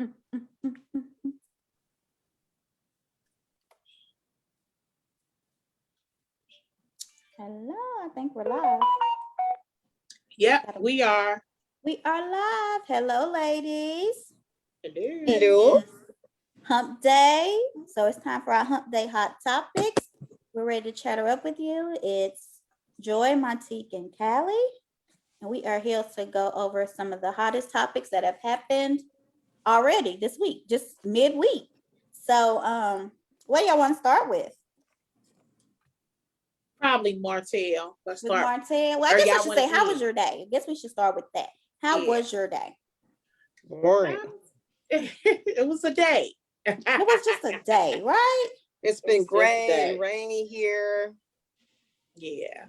Hello, I think we're live. Yep, we are. We are live. Hello, ladies. Hello. It is Hump Day, so it's time for our Hump Day hot topics. We're ready to chatter up with you. It's Joy, Montique, and Callie, and we are here to go over some of the hottest topics that have happened already this week, just midweek. So, what do y'all want to start with? Probably Martel. Let's With start. Martel. Well, I guess I should say, how was your day? I guess we should start with that. How was your day? Boring. It was a day. It was just a day, right? It's been gray and rainy here. Yeah.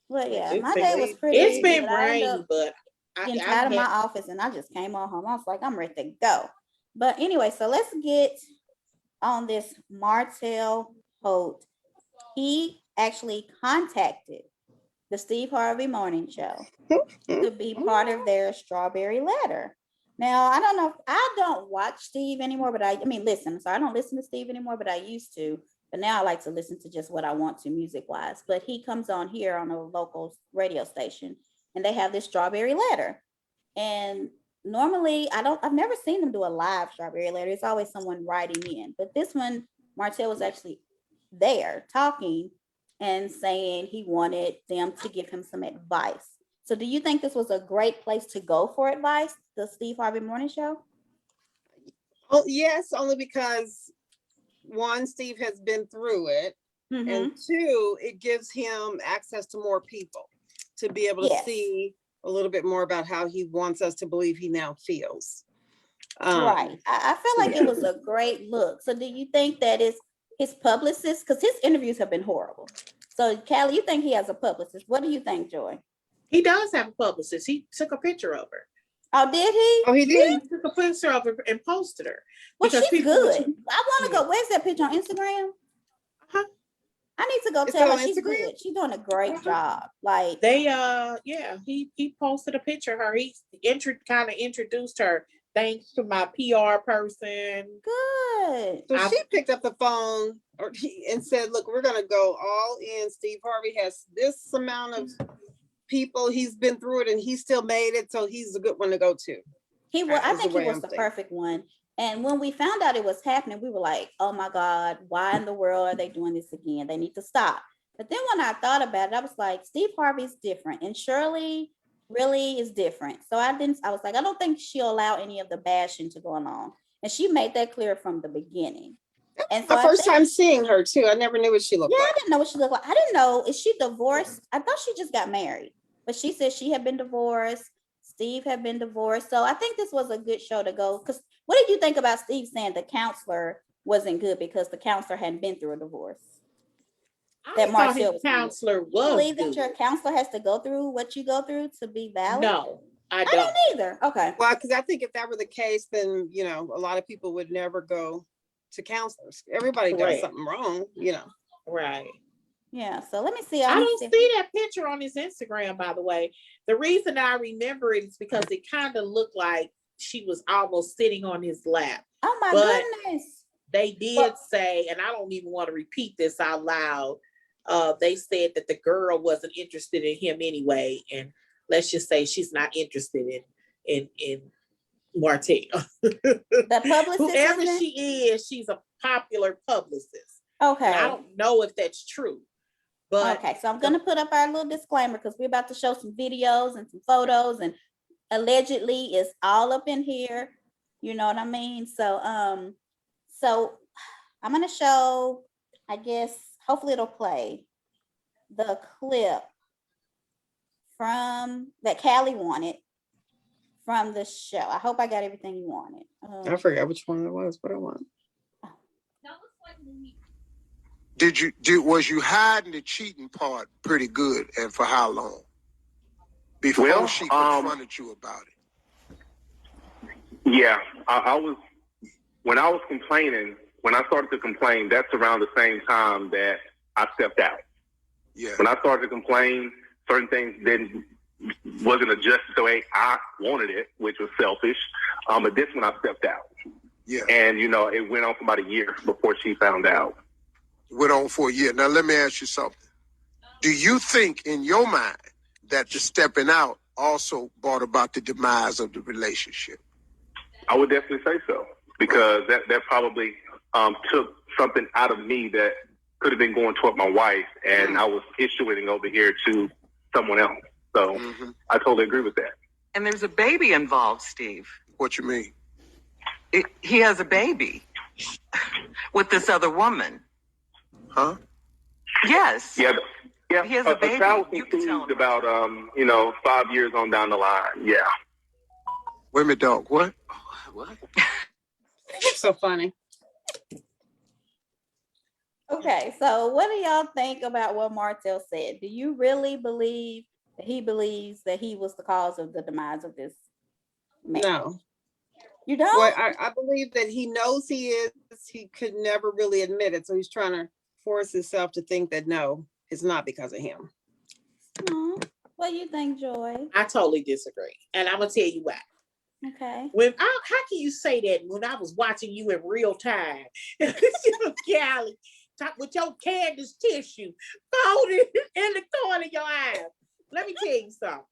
Well, yeah, my day was pretty. It's been rainy, but getting tired of my office, and I just came on home. I was like, I'm ready to go. But anyway, so let's get on this Martel Holt. He actually contacted the Steve Harvey Morning Show to be part of their Strawberry Letter. Now, I don't know if I don't watch Steve anymore, but I mean, listen, so I don't listen to Steve anymore, but I used to. But now I like to listen to just what I want to music-wise. But he comes on here on a local radio station, and they have this Strawberry Letter. And normally, I've never seen them do a live Strawberry Letter. It's always someone writing in. But this one, Martel was actually there talking and saying he wanted them to give him some advice. So do you think this was a great place to go for advice, the Steve Harvey Morning Show? Oh, yes, only because one, Steve has been through it, and two, it gives him access to more people to be able to see a little bit more about how he wants us to believe he now feels. Right. I feel like it was a great look. So do you think that it's his publicist? Because his interviews have been horrible. So Callie, you think he has a publicist? What do you think, Joy? He does have a publicist. He took a picture of her. Oh, did he? Oh, he did? He took a picture of her and posted her. Well, she's good. I want to go. Where's that picture on Instagram? I need to go tell her she's good. She's doing a great job. Like they he posted a picture of her. He kind of introduced her. Thanks to my PR person. Good. So she picked up the phone and said, look, we're going to go all in. Steve Harvey has this amount of people. He's been through it and he still made it. So he's a good one to go to. I think he was the perfect one. And when we found out it was happening, we were like, oh my God, why in the world are they doing this again? They need to stop. But then when I thought about it, I was like, Steve Harvey's different. And Shirley really is different. So I was like, I don't think she'll allow any of the bashing to go along. And she made that clear from the beginning. And so my first time seeing her too. I never knew what she looked like. I didn't know what she looked like. I didn't know. Is she divorced? I thought she just got married. But she said she had been divorced. Steve had been divorced. So I think this was a good show to go. Because what did you think about Steve saying the counselor wasn't good because the counselor hadn't been through a divorce? That Martel counselor was. You believe that your counselor has to go through what you go through to be valid? No, I don't either. Okay. Well, because I think if that were the case, then a lot of people would never go to counselors. Everybody does something wrong, Right. Yeah. So let me see. I don't see that picture on his Instagram, by the way. The reason I remember it is because it kind of looked like she was almost sitting on his lap. Oh my goodness. They did say, and I don't even want to repeat this out loud. They said that the girl wasn't interested in him anyway, and let's just say she's not interested in Martel. The publicist, whoever she is, she's a popular publicist. Okay, and I don't know if that's true, but okay. So I'm gonna put up our little disclaimer because we're about to show some videos and some photos, and allegedly it's all up in here. You know what I mean? So so I'm gonna show. I guess hopefully it'll play the clip from that Callie wanted from the show. I hope I got everything you wanted. I forgot which one it was, but I want. Was you hiding the cheating part pretty good, and for how long? Before she confronted you about it. Yeah, I was, when I was complaining, when I started to complain, that's around the same time that I stepped out. Yeah. When I started to complain, certain things wasn't adjusted the way I wanted it, which was selfish. But this one I stepped out. Yeah. And, it went on for about a year before she found out. Went on for a year. Now, let me ask you something. Do you think in your mind that the stepping out also brought about the demise of the relationship? I would definitely say so, because that probably took something out of me that could have been going toward my wife, and I was issuing over here to someone else. So I totally agree with that. And there's a baby involved, Steve. What you mean? He has a baby with this other woman. Huh? Yes. Yeah. He has a baby. A child You can tell conceived him. about 5 years on down the line. Yeah. Wait a minute, dog. What? What? So funny. Okay, so what do y'all think about what Martel said? Do you really believe that he believes that he was the cause of the demise of this man? No. You don't? Well, I believe that he knows he is. He could never really admit it. So he's trying to force himself to think that no, it's not because of him. No. What do you think, Joy? I totally disagree. And I'm going to tell you why. Okay. How can you say that when I was watching you in real time? Callie, with your Candace tissue folded in the corner of your eyes. Let me tell you something.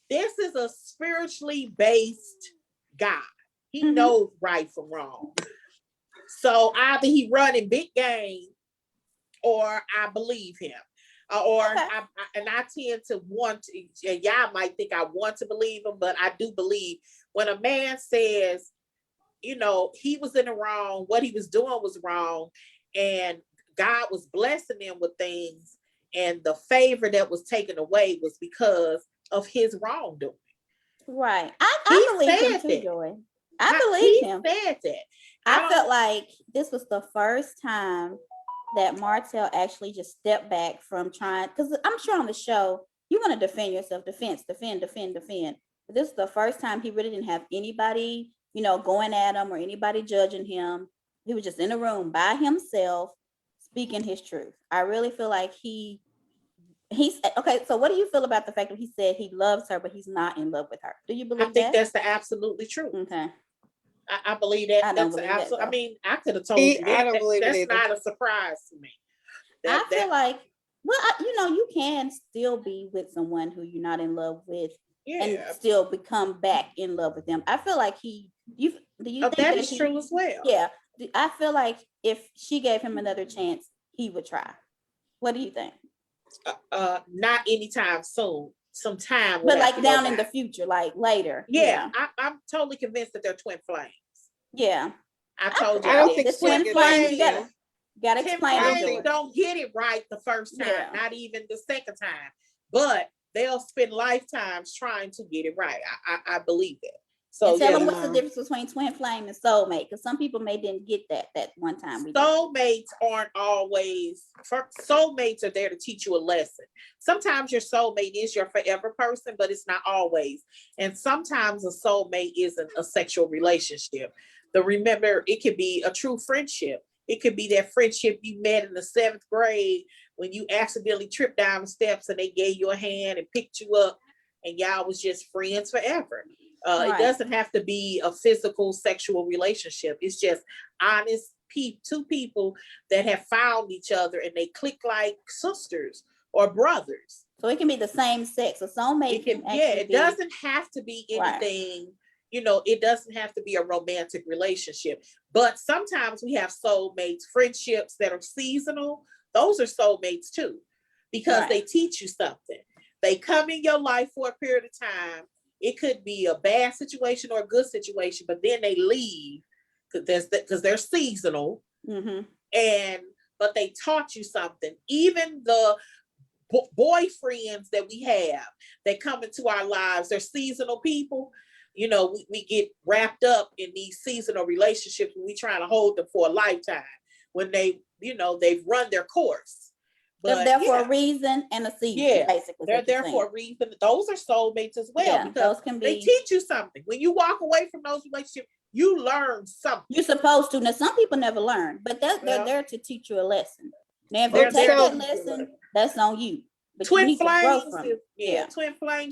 This is a spiritually based guy. He knows right from wrong. So either he running big game or I believe him. I tend to want to, and y'all might think I want to believe him, but I do believe when a man says, he was in the wrong, what he was doing was wrong, and God was blessing him with things, and the favor that was taken away was because of his wrongdoing. Right. I believe him too, Joy. I believe him. He said that. I felt like this was the first time that Martel actually just stepped back from trying, because I'm sure on the show, you want to defend yourself, defend. But this is the first time he really didn't have anybody, going at him or anybody judging him. He was just in a room by himself, speaking his truth. I really feel like he's okay. So what do you feel about the fact that he said he loves her, but he's not in love with her? Do you believe that? I think that's the absolutely true. Okay. I believe that. I don't believe that, I mean, I could have told you that. I don't believe that's it not a surprise to me. I feel like, well, you can still be with someone who you're not in love with, and still become back in love with them. I feel like do you think that is true as well? Yeah, I feel like if she gave him another chance, he would try. What do you think? Not anytime soon. Sometime, but like down in the future, like later. Yeah. I'm totally convinced that they're twin flames. Yeah, I told you. I don't think the twin flames. You gotta explain it. Don't get it right the first time, not even the second time, but they'll spend lifetimes trying to get it right. I believe that. So and tell them what's the difference between twin flame and soulmate, because some people didn't get that one time. Soulmates aren't always. Soulmates are there to teach you a lesson. Sometimes your soulmate is your forever person, but it's not always. And sometimes a soulmate isn't a sexual relationship. Remember, it could be a true friendship. It could be that friendship you met in the 7th grade when you accidentally tripped down the steps and they gave you a hand and picked you up, and y'all was just friends forever. It doesn't have to be a physical sexual relationship. It's just honest two people that have found each other and they click like sisters or brothers. So it can be the same sex. A soulmate it doesn't have to be anything. It doesn't have to be a romantic relationship. But sometimes we have soulmates, friendships that are seasonal. Those are soulmates too, because they teach you something. They come in your life for a period of time. It could be a bad situation or a good situation, but then they leave because they're seasonal. But they taught you something. Even the boyfriends that we have that come into our lives, they're seasonal people. We get wrapped up in these seasonal relationships when we trying to hold them for a lifetime when they've run their course. They're there for a reason and a season, basically. They're there for a reason. Those are soulmates as well, because they teach you something. When you walk away from those relationships, you learn something. You're supposed to. Now, some people never learn, but they're there to teach you a lesson. Now, if you take that lesson, that's on you. But twin flames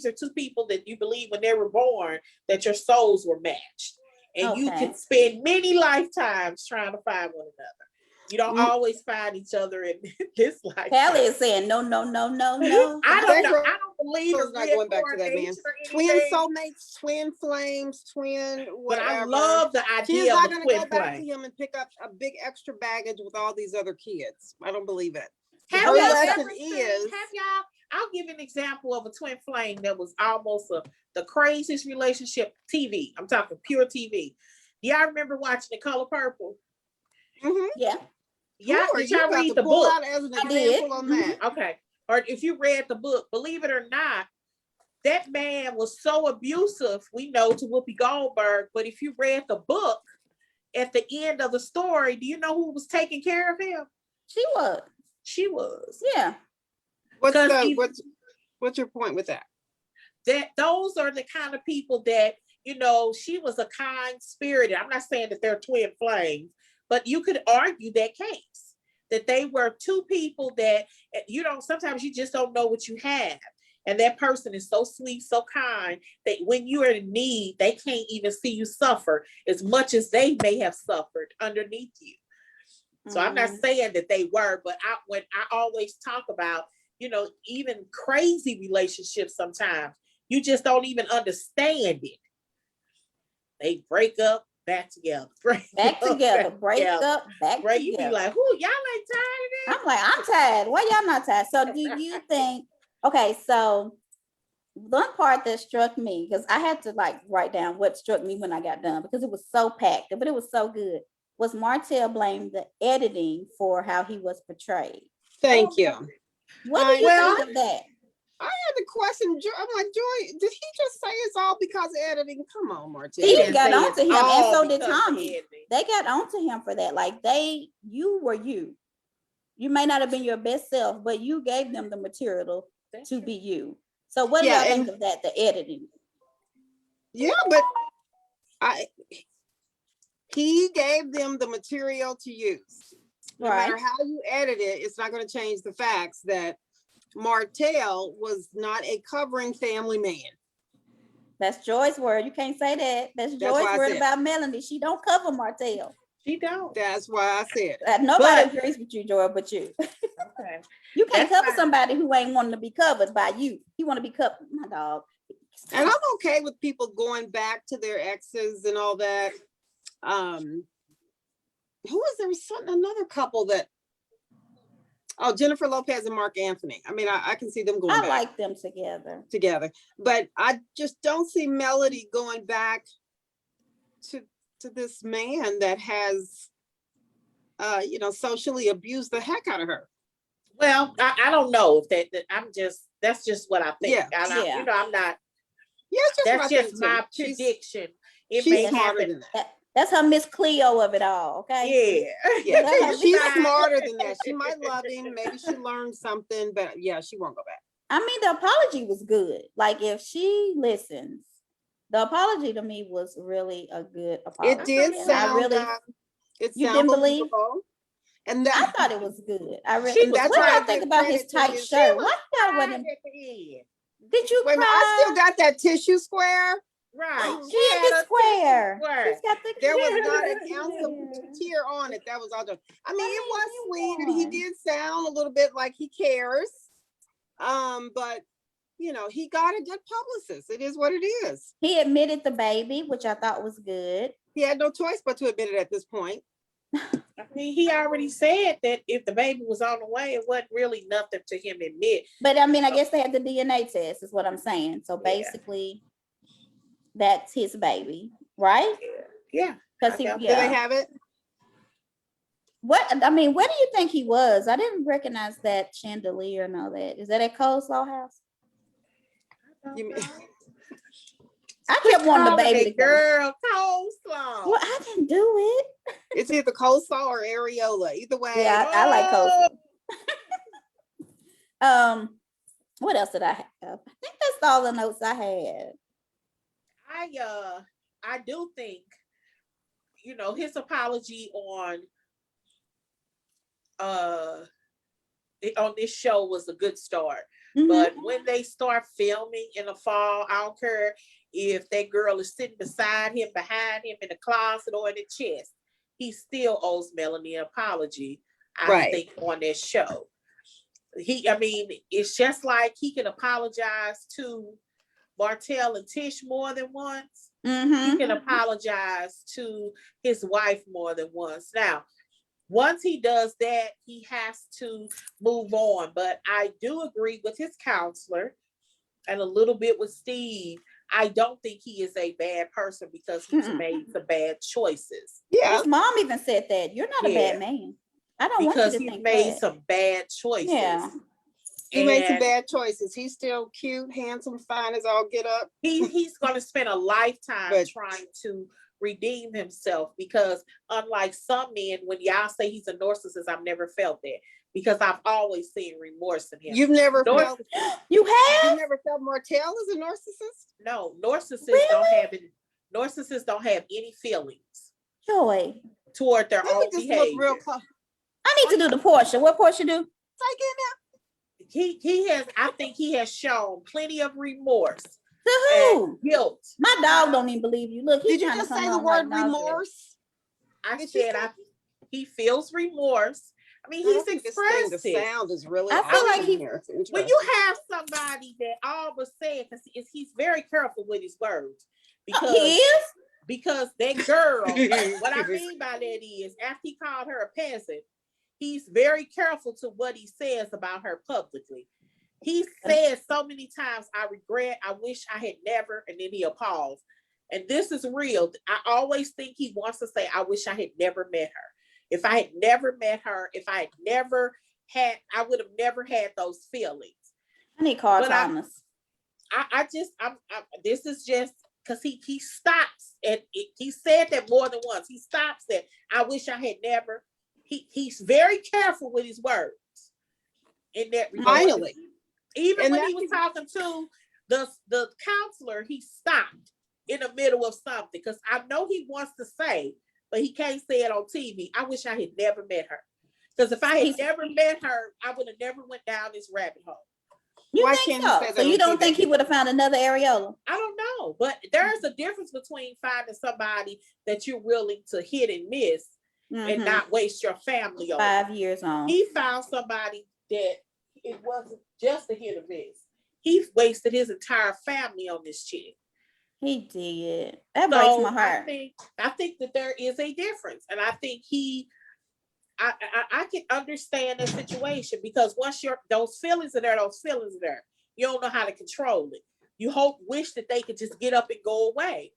are two people that you believe when they were born that your souls were matched. and you Okay. can spend many lifetimes trying to find one another. You don't Mm. always find each other in this lifetime. Kelly is saying no, no, no, no, no. I That don't know. girl I don't believe in is not going back to that man. reincarnation or Twin anything, soulmates, twin flames, twin but I whatever. love the She's idea not of a going to twin go back to flame. him and pick up a big extra baggage with all these other kids. I don't believe it. Have Her y'all lesson ever seen, is I'll give an example of a twin flame that was almost the craziest relationship. TV. I'm talking pure TV. Y'all remember watching The Color Purple? mhm. Yeah. Yeah, Sure, did you y'all got read to the pull book? out as an I did. example on that. Okay. Or if you read the book, believe it or not, that man was so abusive, we know, to Whoopi Goldberg. But if you read the book, at the end of the story, do you know who was taking care of him? She was. She was. Yeah. What's your point with that? That those are the kind of people that, you know, she was a kind spirited. I'm not saying that they're twin flames, but you could argue that case, that they were two people that, you know, sometimes you just don't know what you have. And that person is so sweet, so kind, that when you are in need, they can't even see you suffer as much as they may have suffered underneath you. So I'm not saying that they were, but when I always talk about, you know, even crazy relationships, sometimes you just don't even understand it. They break up, back together. Back together. Break up, back Right? You be together. like, who, y'all ain't tired of that? I'm like, I'm tired. Why y'all not tired? So do you think, okay, so one part that struck me, because I had to like write down what struck me when I got done, because it was so packed, but it was so good, was Martel blamed the editing for how he was portrayed. Thank you. What do you Well, think of that? I had to question. I'm like, Joy, did he just say it's all because of editing? Come on, Martin. He didn't got say onto it's him, and all so did because of Tommy. editing. They got onto him for that. Like you were you. You may not have been your best self, but you gave them the material That's to true. be you. So what do Yeah, y'all think and- of that? The editing. Yeah, but he gave them the material to use. No Right. matter how you edit it, it's not going to change the facts that Martel was not a covering family man. That's Joy's word. You can't say that. That's Joy's why I word said. about Melanie. She don't cover Martel. She don't. That's why I said Nobody But- agrees with you, Joy, but you. Okay. You can't That's cover fine. somebody who ain't wanting to be covered by you. You want to be covered, my dog. And I'm okay with people going back to their exes and all that. Who was there? Another couple that. Oh, Jennifer Lopez and Mark Anthony. I mean, I can see them going I back like them together. but I just don't see Melody going back to this man that has, socially abused the heck out of her. Well, I don't know if that that's just what I think. Yeah. Yeah. You know, I'm not, Yeah, it's just that's what I just think, too. my She's- prediction. It She's may smarter happen. than that. That's her Miss Cleo of it all, okay? Yeah. Yeah, she's Fine. smarter than that. She might love him. Maybe she learned something, but yeah, she won't go back. I mean, the apology was good. Like, if she listens, the apology to me was really a good apology. It did And sound. It you sounds didn't believe? believable. And I that, thought it was good. I really. She was What that's do why I y'all think give about his credit to tight his- shirt? Why y'all Right wouldn't? at the end. Did you wait a minute, I cry? still got that tissue square. Right. She in the square. square. She's got the. There was not an ounce of tear on it. That was all just. I mean, it was sweet, and he did sound a little bit like he cares. But he got a good publicist. It is what it is. He admitted the baby, which I thought was good. He had no choice but to admit it at this point. I mean, he already said that if the baby was on the way, it wasn't really nothing to him to admit. But I mean, I guess they had the DNA test, is what I'm saying. So Yeah. basically, that's his baby, right? Yeah. Because I Do they have it? What I mean, where do you think he was? I didn't recognize that chandelier and all that. Is that at Coleslaw House? You mean- I kept wanting the Calling baby it to go. girl coleslaw. Well, I didn't do it. It's either coleslaw or areola. Either way. Yeah, I like coleslaw. What else did I have? I think that's all the notes I had. I do think, his apology on this show was a good start. Mhm. But when they start filming in the fall, I don't care if that girl is sitting beside him, behind him in the closet or in the chest, he still owes Melanie an apology. I think on that show. It's just like he can apologize to Martel and Tish more than once. He can apologize to his wife more than once. Now, once he does that, he has to move on. But I do agree with his counselor and a little bit with Steve. I don't think he is a bad person because he's made some bad choices. Yeah. His mom even said that. You're not a bad man. I don't want you to think that. Because he's made some bad choices. Yeah. He made some bad choices. He's still cute, handsome, fine as all get up. He's going to spend a lifetime trying to redeem himself, because unlike some men, when y'all say he's a narcissist, I've never felt that, because I've always seen remorse in him. You've never felt? You have? You've never felt Martel as a narcissist? No, narcissists narcissists don't have any feelings. Joy. Toward their own behavior. Look real close. I need to do the Portia. What Portia do? Take it now. He has, I think he has shown plenty of remorse. To who? Guilt. My dog don't even believe you. Look, did you just say the word remorse? He feels remorse. I mean, he's expressed the sound is really. I feel like when you have somebody that all but said, because he's very careful with his words, because he is. Because that girl, what I mean by that is, after he called her a peasant, he's very careful to what he says about her publicly. He said so many times, I regret, I wish I had never, and then he'll pause. And this is real. I always think he wants to say, I wish I had never met her. If I had never met her, if I had never had, I would have never had those feelings. I need Carl Thomas. This is just, because he stops, and he said that more than once. He stops at, I wish I had never. He's very careful with his words in that regard. Finally. Even when he was talking to the counselor, he stopped in the middle of something, because I know he wants to say, but he can't say it on TV, I wish I had never met her. Because if I had never met her, I would have never went down this rabbit hole. Why think so? So you don't think he would have found another Areola? I don't know, but there's a difference between finding somebody that you're willing to hit and miss and not waste your family on. 5 years on. He found somebody that it wasn't just a hit or miss. He wasted his entire family on this chick. He did. That breaks my heart. I think that there is a difference, and I think I can understand the situation, because once those feelings are there, you don't know how to control it. You wish that they could just get up and go away.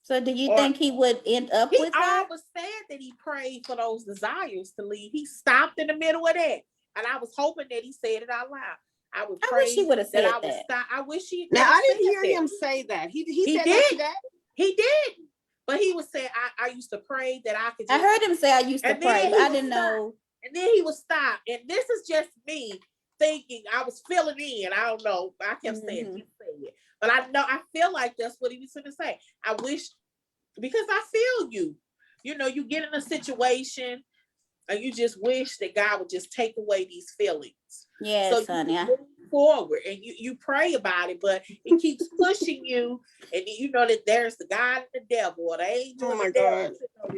So do you think he would end up with her? He always said that he prayed for those desires to leave. He stopped in the middle of that. And I was hoping that he said it out loud. I wish he would have said that. I wish he. Now I didn't hear him say that. He said did. That. He did. But he was saying, I used to pray that I could. I heard him say I used to pray, but I didn't know. And then he would stop. And this is just me thinking. I was filling in. I don't know. I kept saying he said it, but I feel like that's what he was going to say. I wish, because I feel you. You know, you get in a situation, and you just wish that God would just take away these feelings. Yes, so honey. Move forward, and you pray about it, but it keeps pushing you, and you know that there's the God and the devil, or the angel. Oh my God!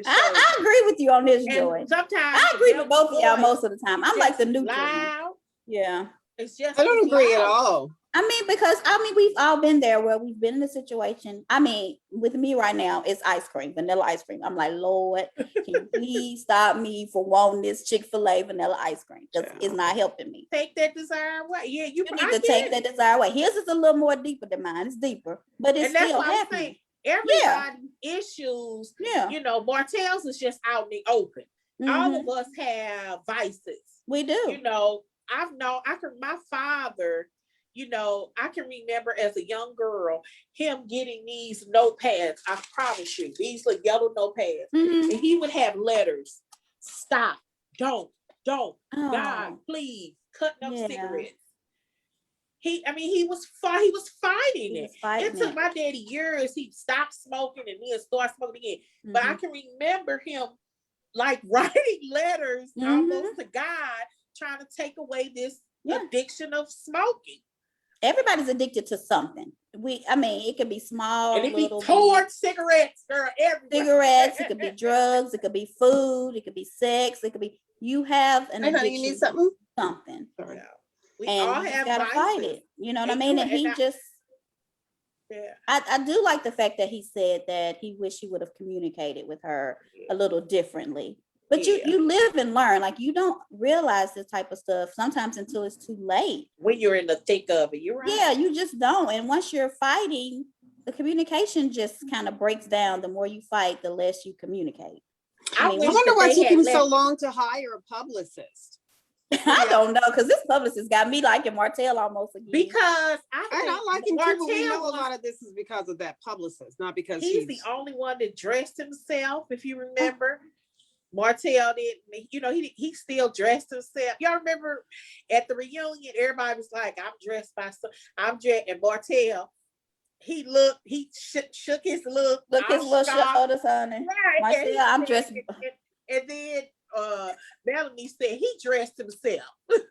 I agree with you on this, Joy. Sometimes I agree with both of y'all most of the time. I'm like the neutral. Yeah, it's just. I don't agree at all. I mean, because we've all been there where we've been in a situation. I mean, with me right now, it's ice cream, vanilla ice cream. I'm like, Lord, can you please stop me from wanting this Chick-fil-A vanilla ice cream? Because it's not helping me. Take that desire away. Yeah, you need to take that desire away. His is a little more deeper than mine. It's deeper, but it's still happening. Everybody's issues, you know, Martel's is just out in the open. All of us have vices. We do. You know, my father, you know, I can remember as a young girl, him getting these notepads. I promise you, these little yellow notepads. And he would have letters. Stop. Don't. God, please. Cutting up cigarettes. He was fighting it. It took my daddy years. He stopped smoking and then started smoking again. But I can remember him like writing letters almost to God, trying to take away this addiction of smoking. everybody's addicted to something. I mean, it could be small, And it be little, torn big. cigarettes, girl, everywhere. Cigarettes, it could be drugs, it could be food, it could be sex, it could be, you have an Hey, honey, you addiction need something? to something. Sorry. Yeah. We And all you just have gotta fight vices. it. You know what I And mean? you- And he and I- just, Yeah. I do like the fact that he said that he wished he would have communicated with her a little differently. But Yeah. you live and learn. Like, you don't realize this type of stuff sometimes until it's too late. When you're in the thick of it, you're right. Yeah, you just don't. And once you're fighting, the communication just kind of breaks down. The more you fight, the less you communicate. I mean, I wish wonder that why they it took had him so left- long to hire a publicist. I don't know, because this publicist got me liking Martel almost again. Because And I like him too, but we know a was- lot of this is because of that publicist, not because he's the only one that dressed himself, if you remember. Martel didn't, you know, he still dressed himself. Y'all remember at the reunion, everybody was like, I'm dressed by some, I'm dressed, and Martel, he shook his little, Look, his little shoulders, honey. right. Martel, and I'm said- dressed. and then Melanie said he dressed himself. With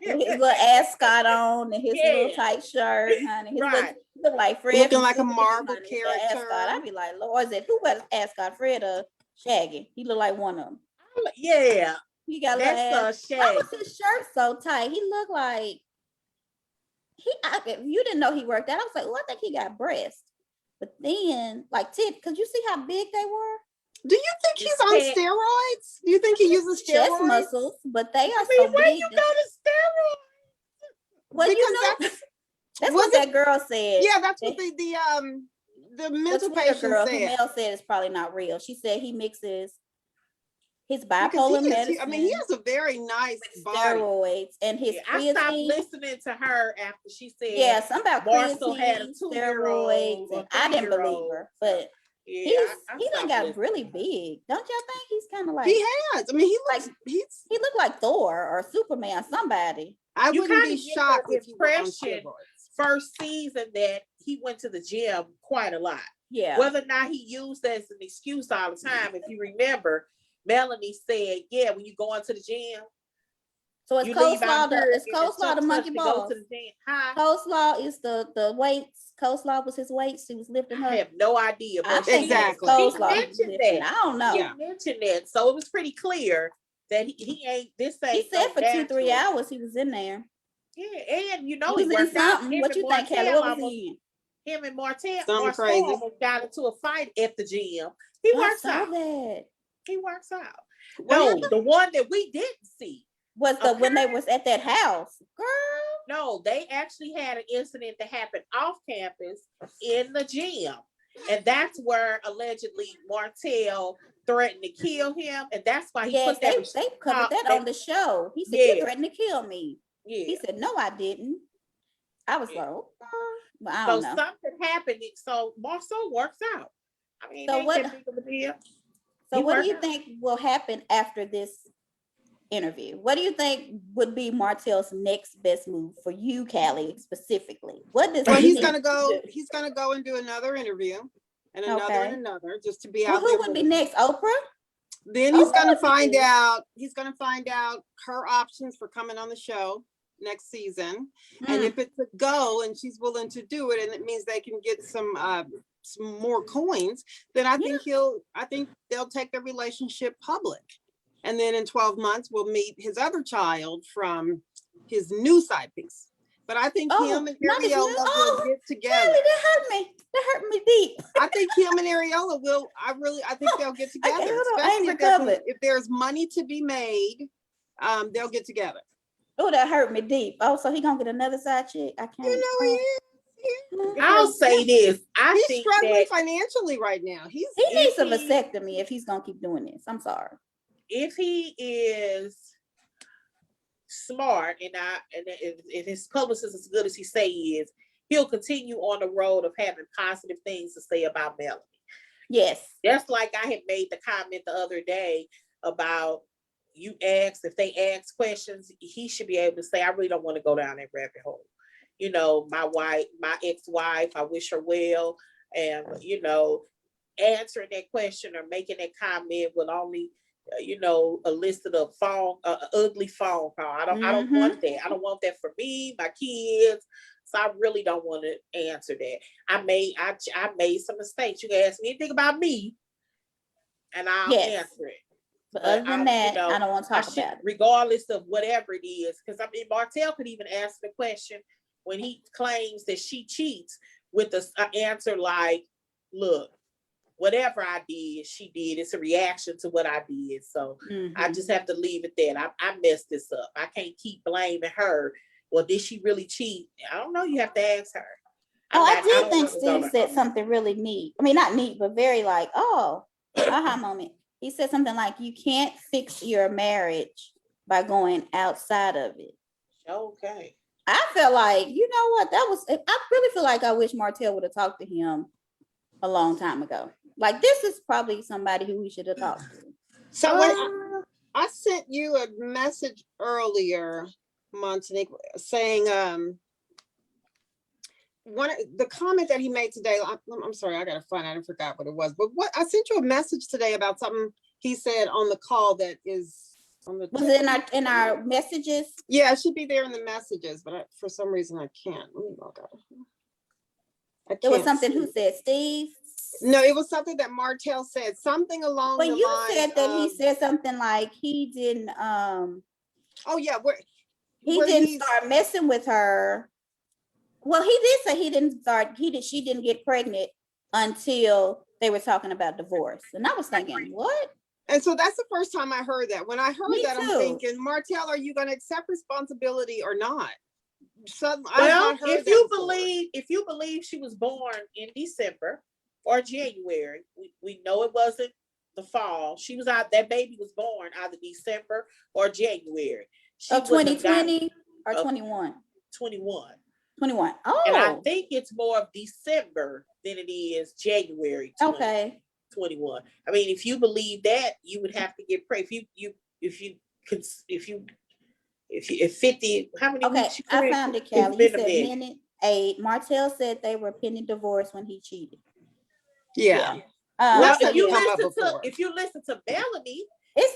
his little ascot on and his little Yeah. tight shirt, honey. His Right. look like Fred. Looking from like a Scooby-Doo, Marvel honey, with that character. ascot. I'd be like, Lord, is it who wears ascot? Fred or Shaggy? He looked like one of them. Yeah, He got a little ass. that's Why Shaggy. was his shirt so tight? He looked like if you didn't know he worked out, I was like, oh, I think he got breasts. But then, like, because you see how big they were? Do you think he's on His head- steroids? Do you think he uses Chest steroids? muscles, but they are I so mean, where big. you go to steroids? Well, you Because know, that's- that's was what it- that girl said. Yeah, that's what They- the The mental Twitter patient girl, who said. Mel said is probably not real. She said he mixes his Because bipolar he is, medicine I mean, he has a very nice with body. steroids and his Yeah, I stopped creatine. listening to her after she said, Yeah, something about Marcel had a creatine, 2-year-old, steroids, a and I didn't believe 3-year-old. her. But yeah, he done stopped got listening. really big. Don't y'all think he's kind of like He has. I mean, he looks. Like- He's. he looked like Thor or Superman, somebody. I You wouldn't kinda be get shocked the if he were on impression- steroids. First season that he went to the gym quite a lot. Yeah. Whether or not he used that as an excuse all the time, if you remember, Melanie said, yeah, when you go into the gym, So it's you leave out coleslaw. here It's and coleslaw the touch monkey to go balls. to the gym. Huh? Coleslaw is the weights. Coleslaw was his weights. He was lifting her. I have no idea. I But think Exactly. it He was coleslaw he was mentioned lifting. that. I don't know. Yeah. He mentioned that. So it was pretty clear that he ain't, this He ain't said no for 2-3 natural. hours he was in there. Yeah, and you know He he was in worked out. something. Him What and you think, Kelly? Martel What was almost- he in? Him and Martel, Something Marcel crazy. almost got into a fight at the gym. He I works saw out. that. He works out. Well, No, the one that we didn't see. Was the when they Okay. was at that house, girl? No, they actually had an incident that happened off campus in the gym. And that's where allegedly Martel threatened to kill him. And that's why he Yes, put they that. covered that they- on the show. He said, "You Yeah. threatened to kill me." Yeah. He said, "No, I didn't." I was Yeah. like, "Oh, but I So don't know." something happened. So Marcel works out. I mean, So ain't what- that big of a deal. So he what do work you out. think will happen after this interview? What do you think would be Martel's next best move for you, Callie, specifically? What does well, he he's need gonna to go. do? He's gonna go and do another interview, and another Okay. and another, just to be Well, out who there. would be with- next? Oprah? Then he's Oprah gonna would be find good. out. He's gonna find out her options for coming on the show next season, and Mm. if it's a go and she's willing to do it, and it means they can get some more coins, then I think they'll take their relationship public, and then in 12 months we'll meet his other child from his new side piece. But I think Oh, him and not his Ariola new- will oh, get together. Callie, that hurt me. That hurt me deep. I think him and Ariola will. I think they'll get Okay, together. hold on, I Especially ain't if recovered. if there's money to be made, they'll get together. Oh, that hurt me deep. Oh, so he gonna get another side chick? I can't. You know, he is. I'll say this. I He's think struggling that financially right now. He needs a If he- vasectomy if he's gonna keep doing this. I'm sorry. if he is smart and if his publicist is as good as he say he is, he'll continue on the road of having positive things to say about Melanie. Yes. Just like I had made the comment the other day about you asked, if they ask questions, he should be able to say, I really don't want to go down that rabbit hole. You know, my ex-wife, I wish her well. And, you know, answering that question or making that comment will only, elicit a ugly phone call. I don't Mhm. want that. I don't want that for me, my kids. So I really don't want to answer that. I made some mistakes. You can ask me anything about me, and I'll Yes. answer it. But other than that, I don't want to talk about it. Regardless of whatever it is, because I mean, Martel could even ask the question when he claims that she cheats with an answer like, "Look, whatever I did, she did. It's a reaction to what I did." So I just have to leave it there. I messed this up. I can't keep blaming her. Well, did she really cheat? I don't know. You have to ask her. I did think Steve said something really neat. I mean, not neat, but very like, oh, aha moment. He said something like, you can't fix your marriage by going outside of it. Okay. I felt like, you know what, I really feel like I wish Martel would have talked to him a long time ago. Like, this is probably somebody who we should have talked to. So I sent you a message earlier, Montanique, saying the comment that he made today. I'm sorry, I gotta find out. I forgot what it was. But what I sent you a message today about something he said on the call that is on the. Was it in our messages? Yeah, it should be there in the messages, but for some reason I can't. Let me log out. It was something who said, Steve? No, it was something that Martel said. Something along the lines. Well, you said that he said something like he didn't. Oh yeah, he didn't start messing with her. Well, he did say he didn't start. She didn't get pregnant until they were talking about divorce, and I was thinking, what? And so that's the first time I heard that. When I heard Me that, too. I'm thinking, Martel, are you going to accept responsibility or not? So well, if you believe she was born in December or January, we know it wasn't the fall. She was out. That baby was born either December or January. Of 2020 or 21. 21. 21. Oh, and I think it's more of December than it is January. 21. I mean, if you believe that, you would have to get pregnant. If 50, how many okay, weeks? I found it, Callie. He said minute 8. Martel said they were pending divorce when he cheated. Yeah. Well, if you listen to Melanie,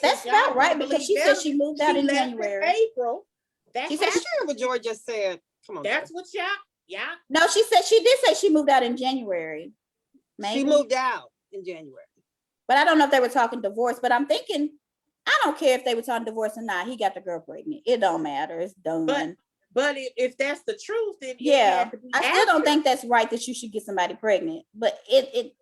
that's about right, because she said she moved out in January. April. She said, sure what George just said. Come on. That's what y'all. No, she did say she moved out in January. Maybe. She moved out in January. But I don't know if they were talking divorce, but I'm thinking, I don't care if they were talking divorce or not. He got the girl pregnant. It don't matter. It's done. But if that's the truth, then yeah, I still don't think that's right that you should get somebody pregnant. But it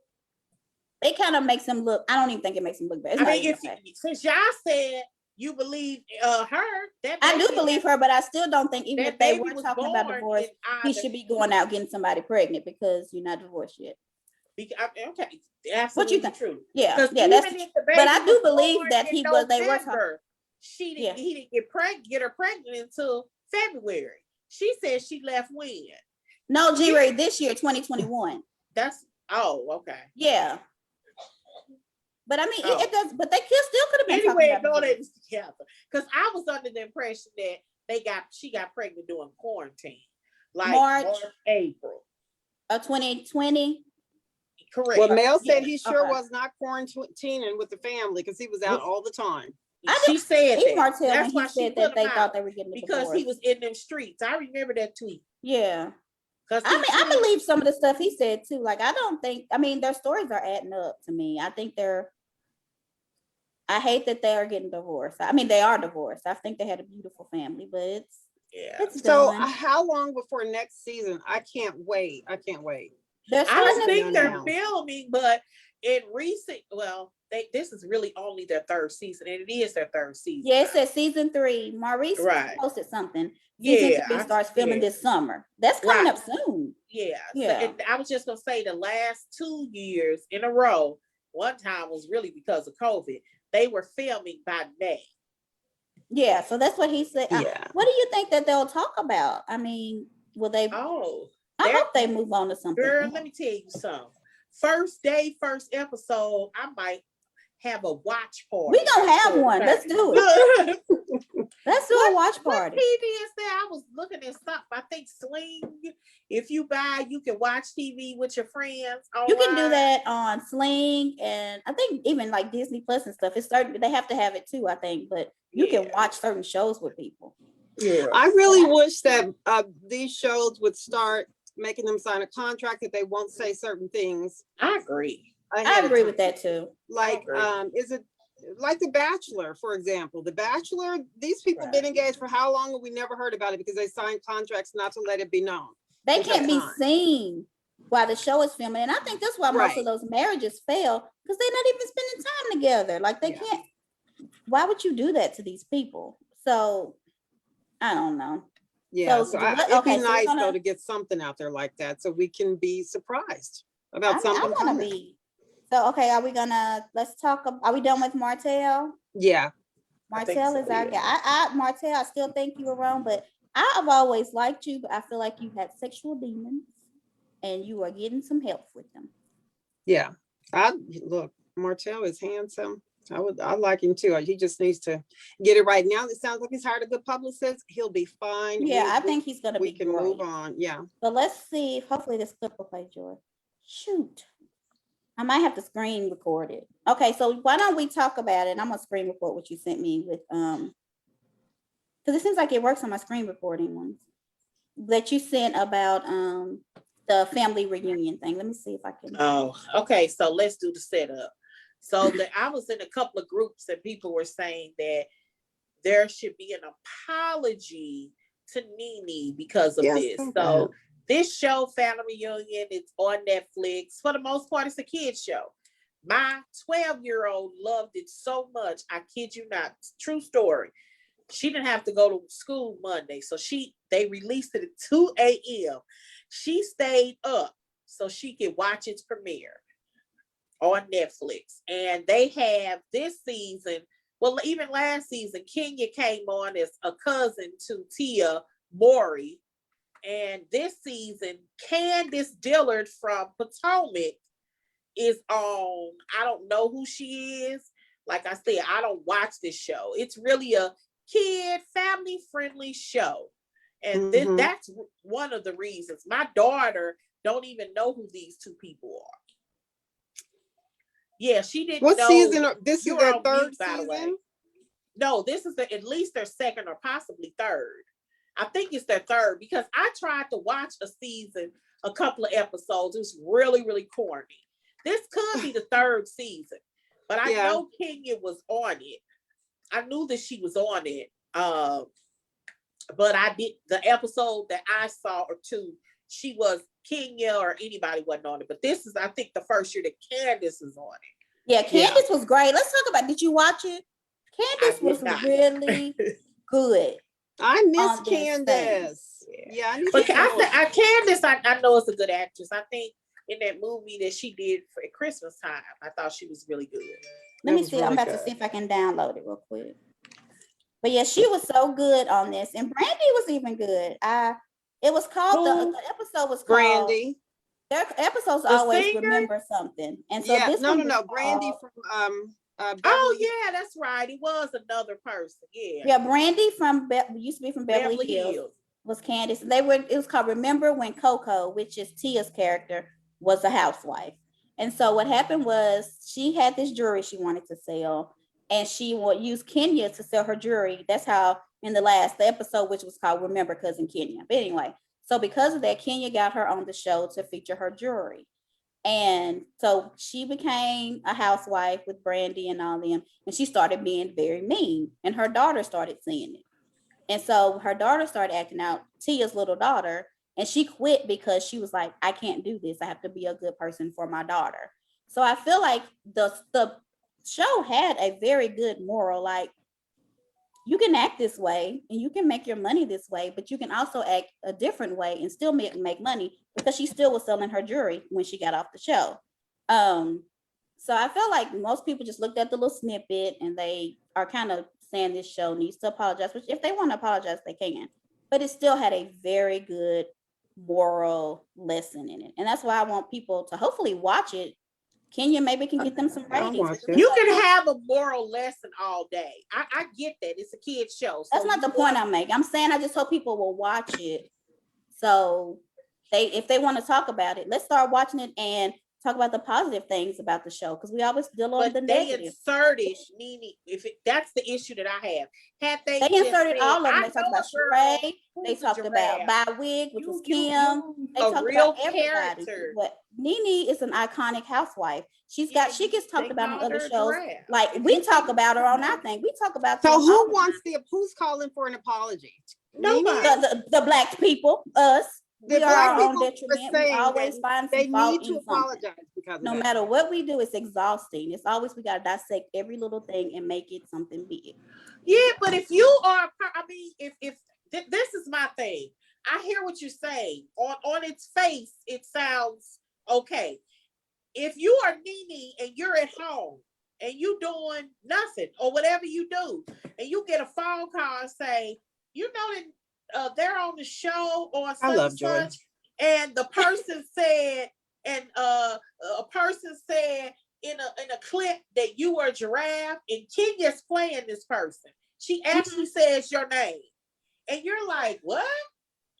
kind of makes him look. I don't even think it makes him look bad. I mean, since y'all said you believe her, I do believe her, but I still don't think even if they were talking about divorce, he should be going out getting somebody pregnant because you're not divorced yet. Okay, absolutely. What you think? True. Yeah, that's. But I do believe that they were talking. He didn't get her pregnant until February. She said she left when? No, January this year, 2021. Okay. Yeah. But I mean, it does. But they still could have been anyway. No, they was together because I was under the impression that she got pregnant during quarantine, like March April of 2020. Correct. Well, Mel said he sure was not quarantining with the family because he was out all the time. She said that. Martel, that's why she said that they thought they were getting because he was in them streets. I remember that tweet. Yeah. I believe some of the stuff he said too. Like, I don't think, I mean, their stories are adding up to me. I hate that they are getting divorced. I mean, they are divorced. I think they had a beautiful family, but it's so done. How long before next season? I can't wait. I don't think they're filming, but in recent, this is really only their third season, and it is their third season. Yeah, it says season 3. Maurice posted something. Season 3 starts filming this summer. That's coming up soon. Yeah. So, I was just gonna say the last 2 years in a row, one time was really because of COVID. They were filming by May. Yeah, so that's what he said. Yeah. What do you think that they'll talk about? I mean, will they? I hope they move on to something. Girl, let me tell you something. First episode, I might have a watch party. We gonna have one. Let's do it. Let's do a watch party. What TV is that? I was looking at something. I think Sling. If you buy, you can watch TV with your friends. Online. You can do that on Sling, and I think even like Disney Plus and stuff. It's certain they have to have it too. I think, but you can watch certain shows with people. Yeah. I really wish that these shows would start making them sign a contract that they won't say certain things. I agree. I agree with that too. Like, agree. is it like The Bachelor, for example? The Bachelor, these people been engaged for how long and we never heard about it because they signed contracts not to let it be known. They At can't that be time. seen while the show is filming. And I think that's why most Right. of those marriages fail, because they're not even spending time together. Like they Yeah. can't. Why would you do that to these people? So I don't know. Yeah, So so what- it'd okay, be so we're nice gonna- though to get something out there like that so we can be surprised about I something want to coming. be. So okay, let's talk. Are we done with Martel? Yeah, I think Martel so, is our yeah. guy. Martel, I still think you were wrong, but I've always liked you, but I feel like you had sexual demons and you are getting some help with them. yeah. Look, Martel is handsome. I like him too. He just needs to get it right now. It sounds like he's hired a good publicist. He'll be fine. Yeah, I think he's gonna be we can great. move on. Yeah. But let's see. Hopefully this clip will play, George. Shoot. I might have to screen record it. Okay, so why don't we talk about it? I'm gonna screen record what you sent me with because it seems like it works on my screen recording ones that you sent about the family reunion thing. Let me see if I can. Oh, okay. So let's do the setup. So I was in a couple of groups and people were saying that there should be an apology to Nene because of this. So this show, Family Reunion, it's on Netflix. For the most part, it's a kid's show. My 12-year-old loved it so much. I kid you not. True story. She didn't have to go to school Monday. So they released it at 2 a.m. She stayed up so she could watch its premiere on Netflix. And they have this season, well, even last season, Kenya came on as a cousin to Tia Mowry. And this season, Candace Dillard from Potomac is on. I don't know who she is. Like I said, I don't watch this show. It's really a kid, family-friendly show. And that's one of the reasons. My daughter don't even know who these two people are. Yeah, she didn't What know. season? This You is are their on third mute, by the way. season? No, this is at least their second or possibly third. I think it's their third because I tried to watch a season, a couple of episodes. It was really, really corny. This could be the third season, but I know Kenya was on it. I knew that she was on it. But the episode that I saw or two, she was Kenya or anybody wasn't on it. But this is, I think, the first year that Candace is on it. Yeah, Candace was great. Let's talk about, did you watch it? Candace was really good. I miss Candace. Yeah, but Candace, I know is a good actress. I think in that movie that she did for Christmas time, I thought she was really good. Let me see. I'm about to see if I can download it real quick. But yeah, she was so good on this, and Brandy was even good. It was called the episode was called Brandy. Their episodes always remember something, and so this one Brandy from oh yeah, that's right. It was another person. Yeah, Brandy from used to be from Beverly Hills was Candace. It was called Remember When Coco, which is Tia's character, was a housewife. And so what happened was she had this jewelry she wanted to sell, and she would use Kenya to sell her jewelry. That's how in the episode, which was called Remember Cousin Kenya. But anyway, so because of that, Kenya got her on the show to feature her jewelry. And so she became a housewife with Brandy and all them, and she started being very mean, and her daughter started seeing it. And so her daughter started acting out, Tia's little daughter, and she quit because she was like, I can't do this. I have to be a good person for my daughter. So I feel like the show had a very good moral, like, you can act this way and you can make your money this way, but you can also act a different way and still make money, because she still was selling her jewelry when she got off the show. So I feel like most people just looked at the little snippet and they are kind of saying this show needs to apologize, which if they want to apologize, they can. But it still had a very good moral lesson in it. And that's why I want people to hopefully watch it. Kenya maybe can get them some ratings. You can have a moral lesson all day. I get that. It's a kid's show. So that's not the point I'm making. I'm saying I just hope people will watch it. So if they want to talk about it, let's start watching it and talk about the positive things about the show, because we always deal on But the they negative. inserted Nene. That's the issue that I have. Had they They just inserted said, all of them. I They talked know about a girl Sheree. They who's a talked about giraffe. Wig, which was You Kim. They a talked real about everybody. character. But Nene is an iconic housewife. She gets talked They about on called other her a shows. giraffe. Like If we you talk think- about her on our thing. We talk about So them all who's calling for an apology? Nobody. the black people, us. The We are black our own people are detriment. We saying always that find they some fault need to in something. apologize because of No that. matter what we do, it's exhausting. It's always we gotta dissect every little thing and make it something big. Yeah, but if you are, if this is my thing, I hear what you're saying. On its face, it sounds okay. If you are Nene and you're at home and you doing nothing or whatever you do, and you get a phone call and say, you know that they're on the show or such and such, and the person said, and a person said in a clip that you were a giraffe, and Kenya's playing this person. She actually says your name, and you're like, what?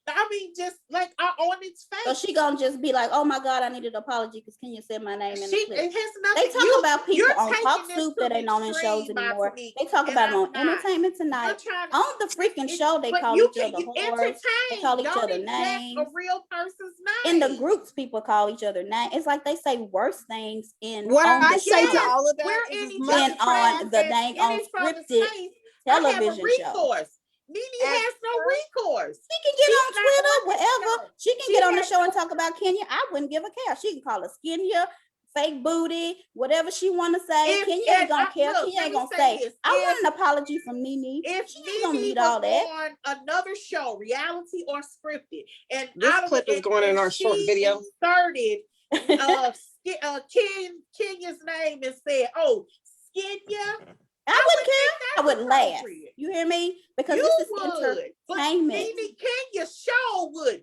I mean, just like on its face. So she gonna just be like, "Oh my God, I needed an apology because Kenya said my name in the clip." It has nothing. They talk about people you're on taking Talk this Soup to that the ain't on in shows extreme, anymore. Martinique, They talk and about them I'm on not. Entertainment Tonight. You're trying to- On the freaking show, they but call you each other you whores. entertain. They call each Don't other inject names. a real person's name. In the groups, people call each other names. It's like they say worse things What on I the say to show all of that we're is in as each much than other's on trash the and dang on getting from the scripted space. television I have a show. recourse. Nene has no recourse. She can get She's on not Twitter, on the whatever. show. She can She get on the has show and talk about Kenya. I wouldn't give a care. She can call her Kenya, fake booty, whatever she want to say. Kenya ain't gonna care. Kenya ain't gonna say, I want an apology from Nene. If She ain't gonna Nene need all was that. on another show, reality or scripted, and This clip is going in our short video. Inserted Kenya's name and said, "Oh, Skenya." I wouldn't care. I would laugh. appropriate. You hear me? Because You this is would, but entertainment. Nene Kenya show wouldn't.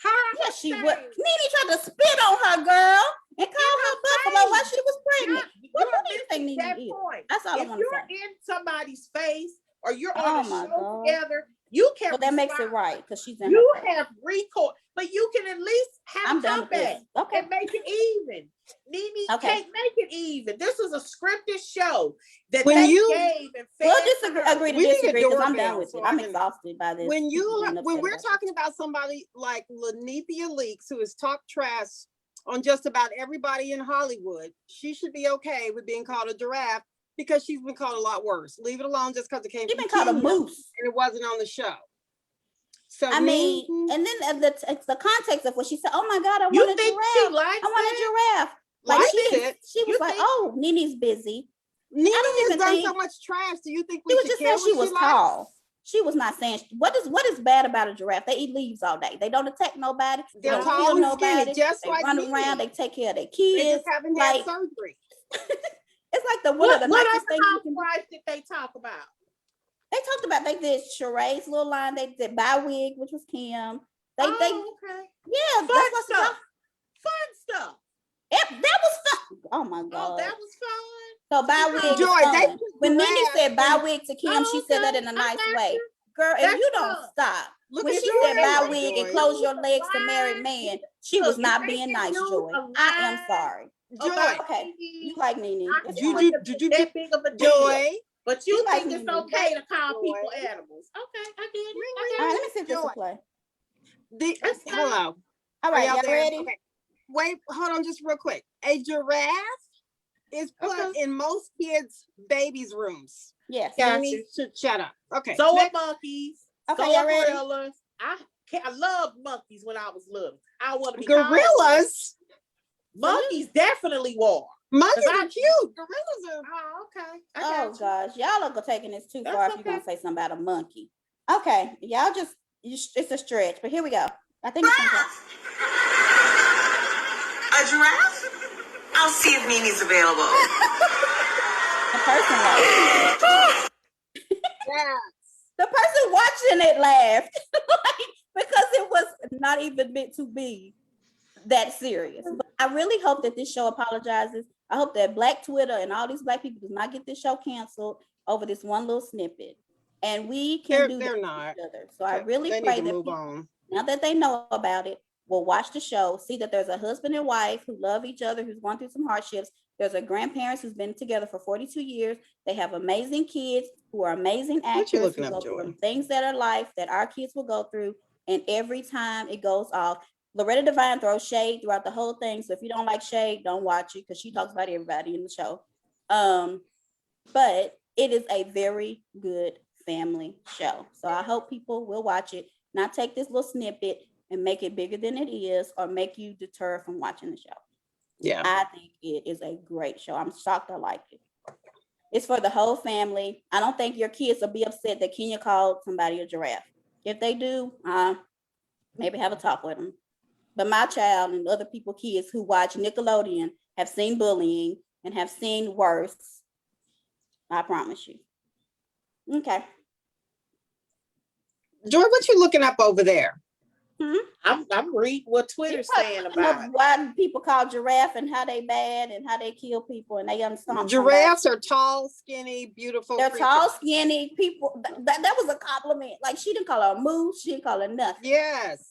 Yeah, she would. Nene tried to spit on her girl and call her buffalo while she was pregnant. What do you think Nene is? That's all I If want to you're say. in somebody's face or you're Oh on a my show God. together, you can. Well, that makes it respond. right because she's in. You her have recourse, but you can at least have I'm a done with comeback this. Okay. and make it even. Nene Okay. can't make it even. This was a scripted show that When they you- gave and fed We'll to her. agree to We need a disagree because I'm doorbell done with so it. I I'm can- exhausted by this. When People being when upset we're about talking about somebody like Lanithia Leaks, who has talked trash on just about everybody in Hollywood, she should be okay with being called a giraffe because she's been called a lot worse. Leave it alone just because it came She's from been called a Kenya moose. and it wasn't on the show. So I mean, and then the context of what she said. Oh my God, I You want a think giraffe. she likes I want a giraffe. Like likes she it. she was You like, think- oh, Nene's busy. Nene I don't has even done think- so much trash. Do you think She we was should just care saying she what was likes? tall. She was not saying what is bad about a giraffe. They eat leaves all day. They don't attack nobody. They They're don't tall kill and skinny, nobody. just They like run Nene. around. They take care of their They kids. just haven't Like had surgery. it's like the one of the What nicest other things you can do. housewives did they talk about? They talked about they did Sheree's little line. They did Wig, which was Kim. They Okay. yeah, Fun that's what she stuff. talked. Fun stuff. That was fun. Oh my Oh, God. that was fun. So Wig is Joy, they fun. put When Nene giraffe said in- Wig to Kim, she said that in a nice got way. you. Girl, if That's you don't fun. stop. Look When at she Joy. said Wig and Joy. close your legs to married man, she was Look, not if they being can nice, do Joy. a I am line sorry. Joy. about Okay, Nene, you like Nene. I It's don't fine. think it's that big of a deal. Joy. But you You like think it's Nene. okay to call Joy. people animals. Okay, I get it. I All right, get let me see if this will Joy. play. That's fine. Hello. All Are right, y'all y'all there? ready? Okay. Wait, hold on just real quick. A giraffe is put Okay. in most kids' babies' rooms. Yes. Got You need you. to shut up. Okay. So are next. monkeys. Okay, So y'all are ready? gorillas. I loved monkeys when I was little. I want to be called one. Gorillas. Monkeys definitely were. Monkeys 'Cause I- are cute. Gorillas are. Oh, okay. I Oh got you. gosh, y'all are taking this too That's far if you're gonna okay. say something about a monkey. Okay, y'all just it's a stretch, but here we go. I think it's gonna A giraffe? I'll see if Nene's available. the person laughed. Yeah. The person watching it laughed like, because it was not even meant to be that serious. But I really hope that this show apologizes. I hope that Black Twitter and all these Black people do not get this show canceled over this one little snippet. And we can do They're that not. to each other. So I really They pray need to that move people, on. now that they know about it, will watch the show, see that there's a husband and wife who love each other, who's going through some hardships. There's a grandparents who's been together for 42 years. They have amazing kids who are amazing actors who go through things that are life that our kids will go through. And every time it goes off, Loretta Devine throws shade throughout the whole thing. So if you don't like shade, don't watch it because she talks about everybody in the show. But it is a very good family show. So I hope people will watch it, not take this little snippet and make it bigger than it is or make you deter from watching the show. Yeah. I think it is a great show. I'm shocked I like it. It's for the whole family. I don't think your kids will be upset that Kenya called somebody a giraffe. If they do, maybe have a talk with them. But my child and other people, kids who watch Nickelodeon have seen bullying and have seen worse. I promise you. Okay. Joy, what you looking up over there? I'm reading what Twitter's saying about it. Why people call giraffe and how they bad and how they kill people and they unstomp. Giraffes are tall, skinny, beautiful. They're tall, skinny people. That was a compliment. Like she didn't call her a moose. She didn't call her nothing. Yes.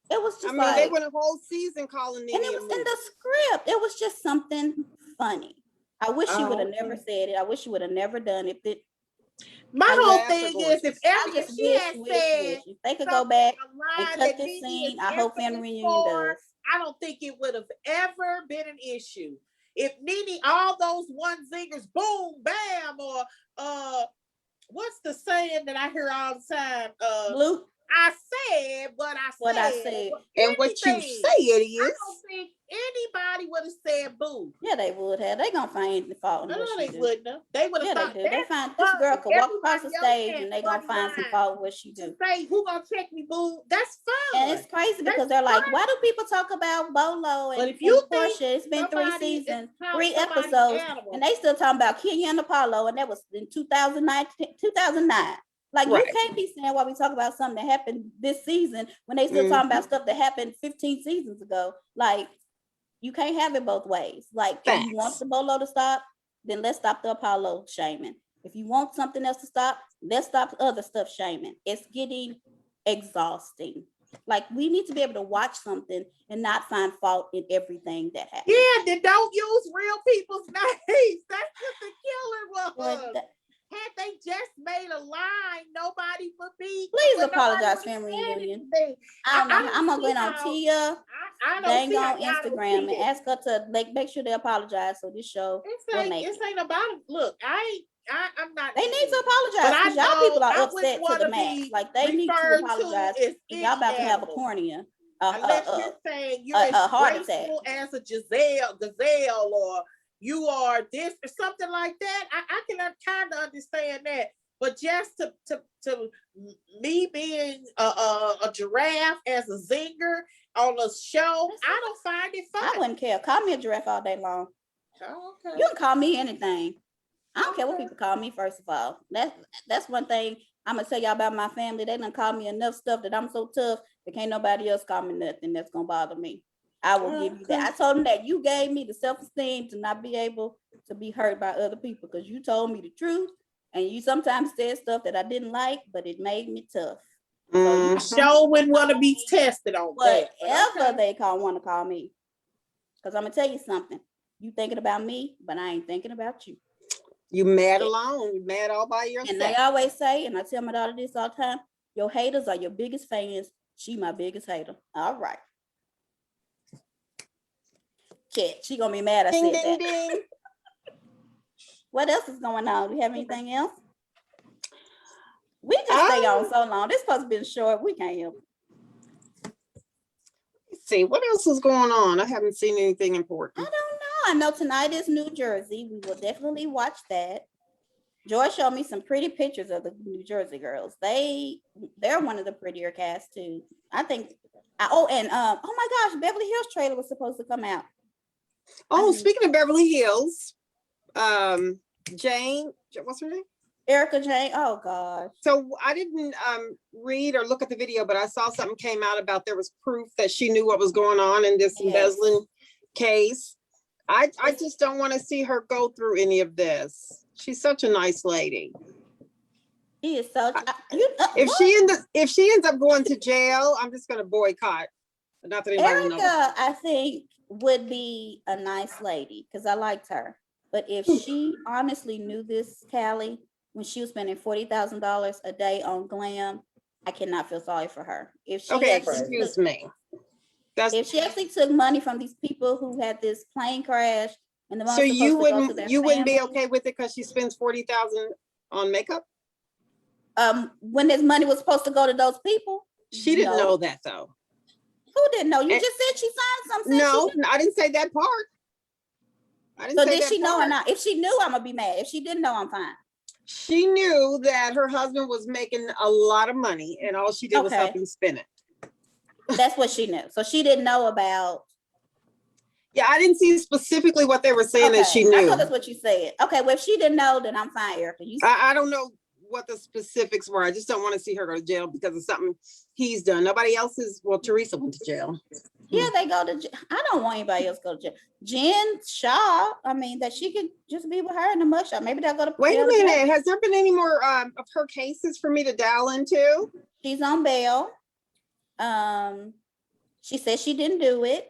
It was just they went a whole season calling Nene. And it was in the script. It was just something funny. I wish she would have never said it. I wish she would have never done it. My whole thing is if she had said if they could go back and cut this scene, I hope Family Reunion does. I don't think it would have ever been an issue. If Nene, all those one zingers, boom, bam, or what's the saying that I hear all the time? Luke. I said what I said. And what you say it is. I don't think anybody would have said boo. Yeah, they would have. They gonna find the fault. No, they wouldn't have. They would have thought. They do. They find this girl could walk across the stage and they gonna find some fault what she do. Say who gonna check me, boo? That's fine. And it's crazy because they're like, why do people talk about Bolo and, Portia? It's been 3 seasons, 3 episodes, and they still talking about Kenya and Apollo, and that was in 2009. Like you can't be saying why we talk about something that happened this season when they still talking about stuff that happened 15 seasons ago. Like you can't have it both ways. Like if you want the Bolo to stop, then let's stop the Apollo shaming. If you want something else to stop, let's stop other stuff shaming. It's getting exhausting. Like we need to be able to watch something and not find fault in everything that happens. Yeah, then don't use real people's names. That's what the killer was. Had they just made a line, nobody would be. Please apologize, Family Reunion. I'm gonna go on Tia. Dang on Instagram and ask her to make sure they apologize so this show will make it. This ain't about it. Look, I'm not. They need to apologize because y'all people are upset to the max. Like they need to apologize. Y'all about to have a cornea. Unless you're saying you're a heart attack as a gazelle, or you are this or something like that. I can kind of understand that, but just to me being a giraffe as a zinger on a show, I don't find it fun. I wouldn't care. Call me a giraffe all day long. Oh, okay. You can call me anything. I don't care what people call me. First of all, that's one thing I'm gonna tell y'all about my family. They done call me enough stuff that I'm so tough that can't nobody else call me nothing that's gonna bother me. I will give you that. I told them that you gave me the self-esteem to not be able to be hurt by other people because you told me the truth and you sometimes said stuff that I didn't like, but it made me tough. So show wouldn't want to be tested on whatever they want to call me. Because I'm gonna tell you something. You thinking about me, but I ain't thinking about you. You mad alone. You mad all by yourself. And they always say, and I tell my daughter this all the time, your haters are your biggest fans. She my biggest hater. All right. Cat, she gonna be mad I said that. Ding. What else is going on? Do we have anything else? We just stay on so long. This supposed to be short. We can't help it. Let's see, what else is going on? I haven't seen anything important. I don't know. I know tonight is New Jersey. We will definitely watch that. Joy showed me some pretty pictures of the New Jersey girls. They're one of the prettier casts too. I think. Oh my gosh, Beverly Hills trailer was supposed to come out. Oh, speaking of Beverly Hills, Jane, what's her name? Erica Jane. Oh gosh. So I didn't read or look at the video, but I saw something came out about there was proof that she knew what was going on in this embezzling case. I just don't want to see her go through any of this. She's such a nice lady. She is so. If she ends up going to jail, I'm just going to boycott Not that anybody will know. Erica, I think, would be a nice lady because I liked her. But if she honestly knew this, Callie, when she was spending $40,000 a day on glam, I cannot feel sorry for her. If she Okay, actually excuse took, me. That's if she actually took money from these people who had this plane crash and the ones so supposed you to go to their wouldn't be family, okay with it because she spends 40,000 on makeup? when this money was supposed to go to those people, She didn't no. know that though. Who didn't know? You And- just said she signed something. No, I didn't say that part. I didn't So say did that she know or part. not? If she knew, I'm gonna be mad. If she didn't know, I'm fine. She knew that her husband was making a lot of money and all she did was help Okay. him spend it. That's what she knew. So she didn't know about. Yeah, I didn't see specifically what they were saying that she I knew. thought that's what you said. Okay, well, if she didn't know, then I'm fine, Erica. You I don't know what the specifics were. I just don't want to see her go to jail because of something he's done. Nobody else is, well, Teresa went to jail. yeah, they go to jail. I don't want anybody else to go to jail. Jen Shaw, I mean, that she could just be with her in the mugshot. Maybe they'll go to Wait a jail together. minute, has there been any more of her cases for me to dial into? She's on bail. She said she didn't do it.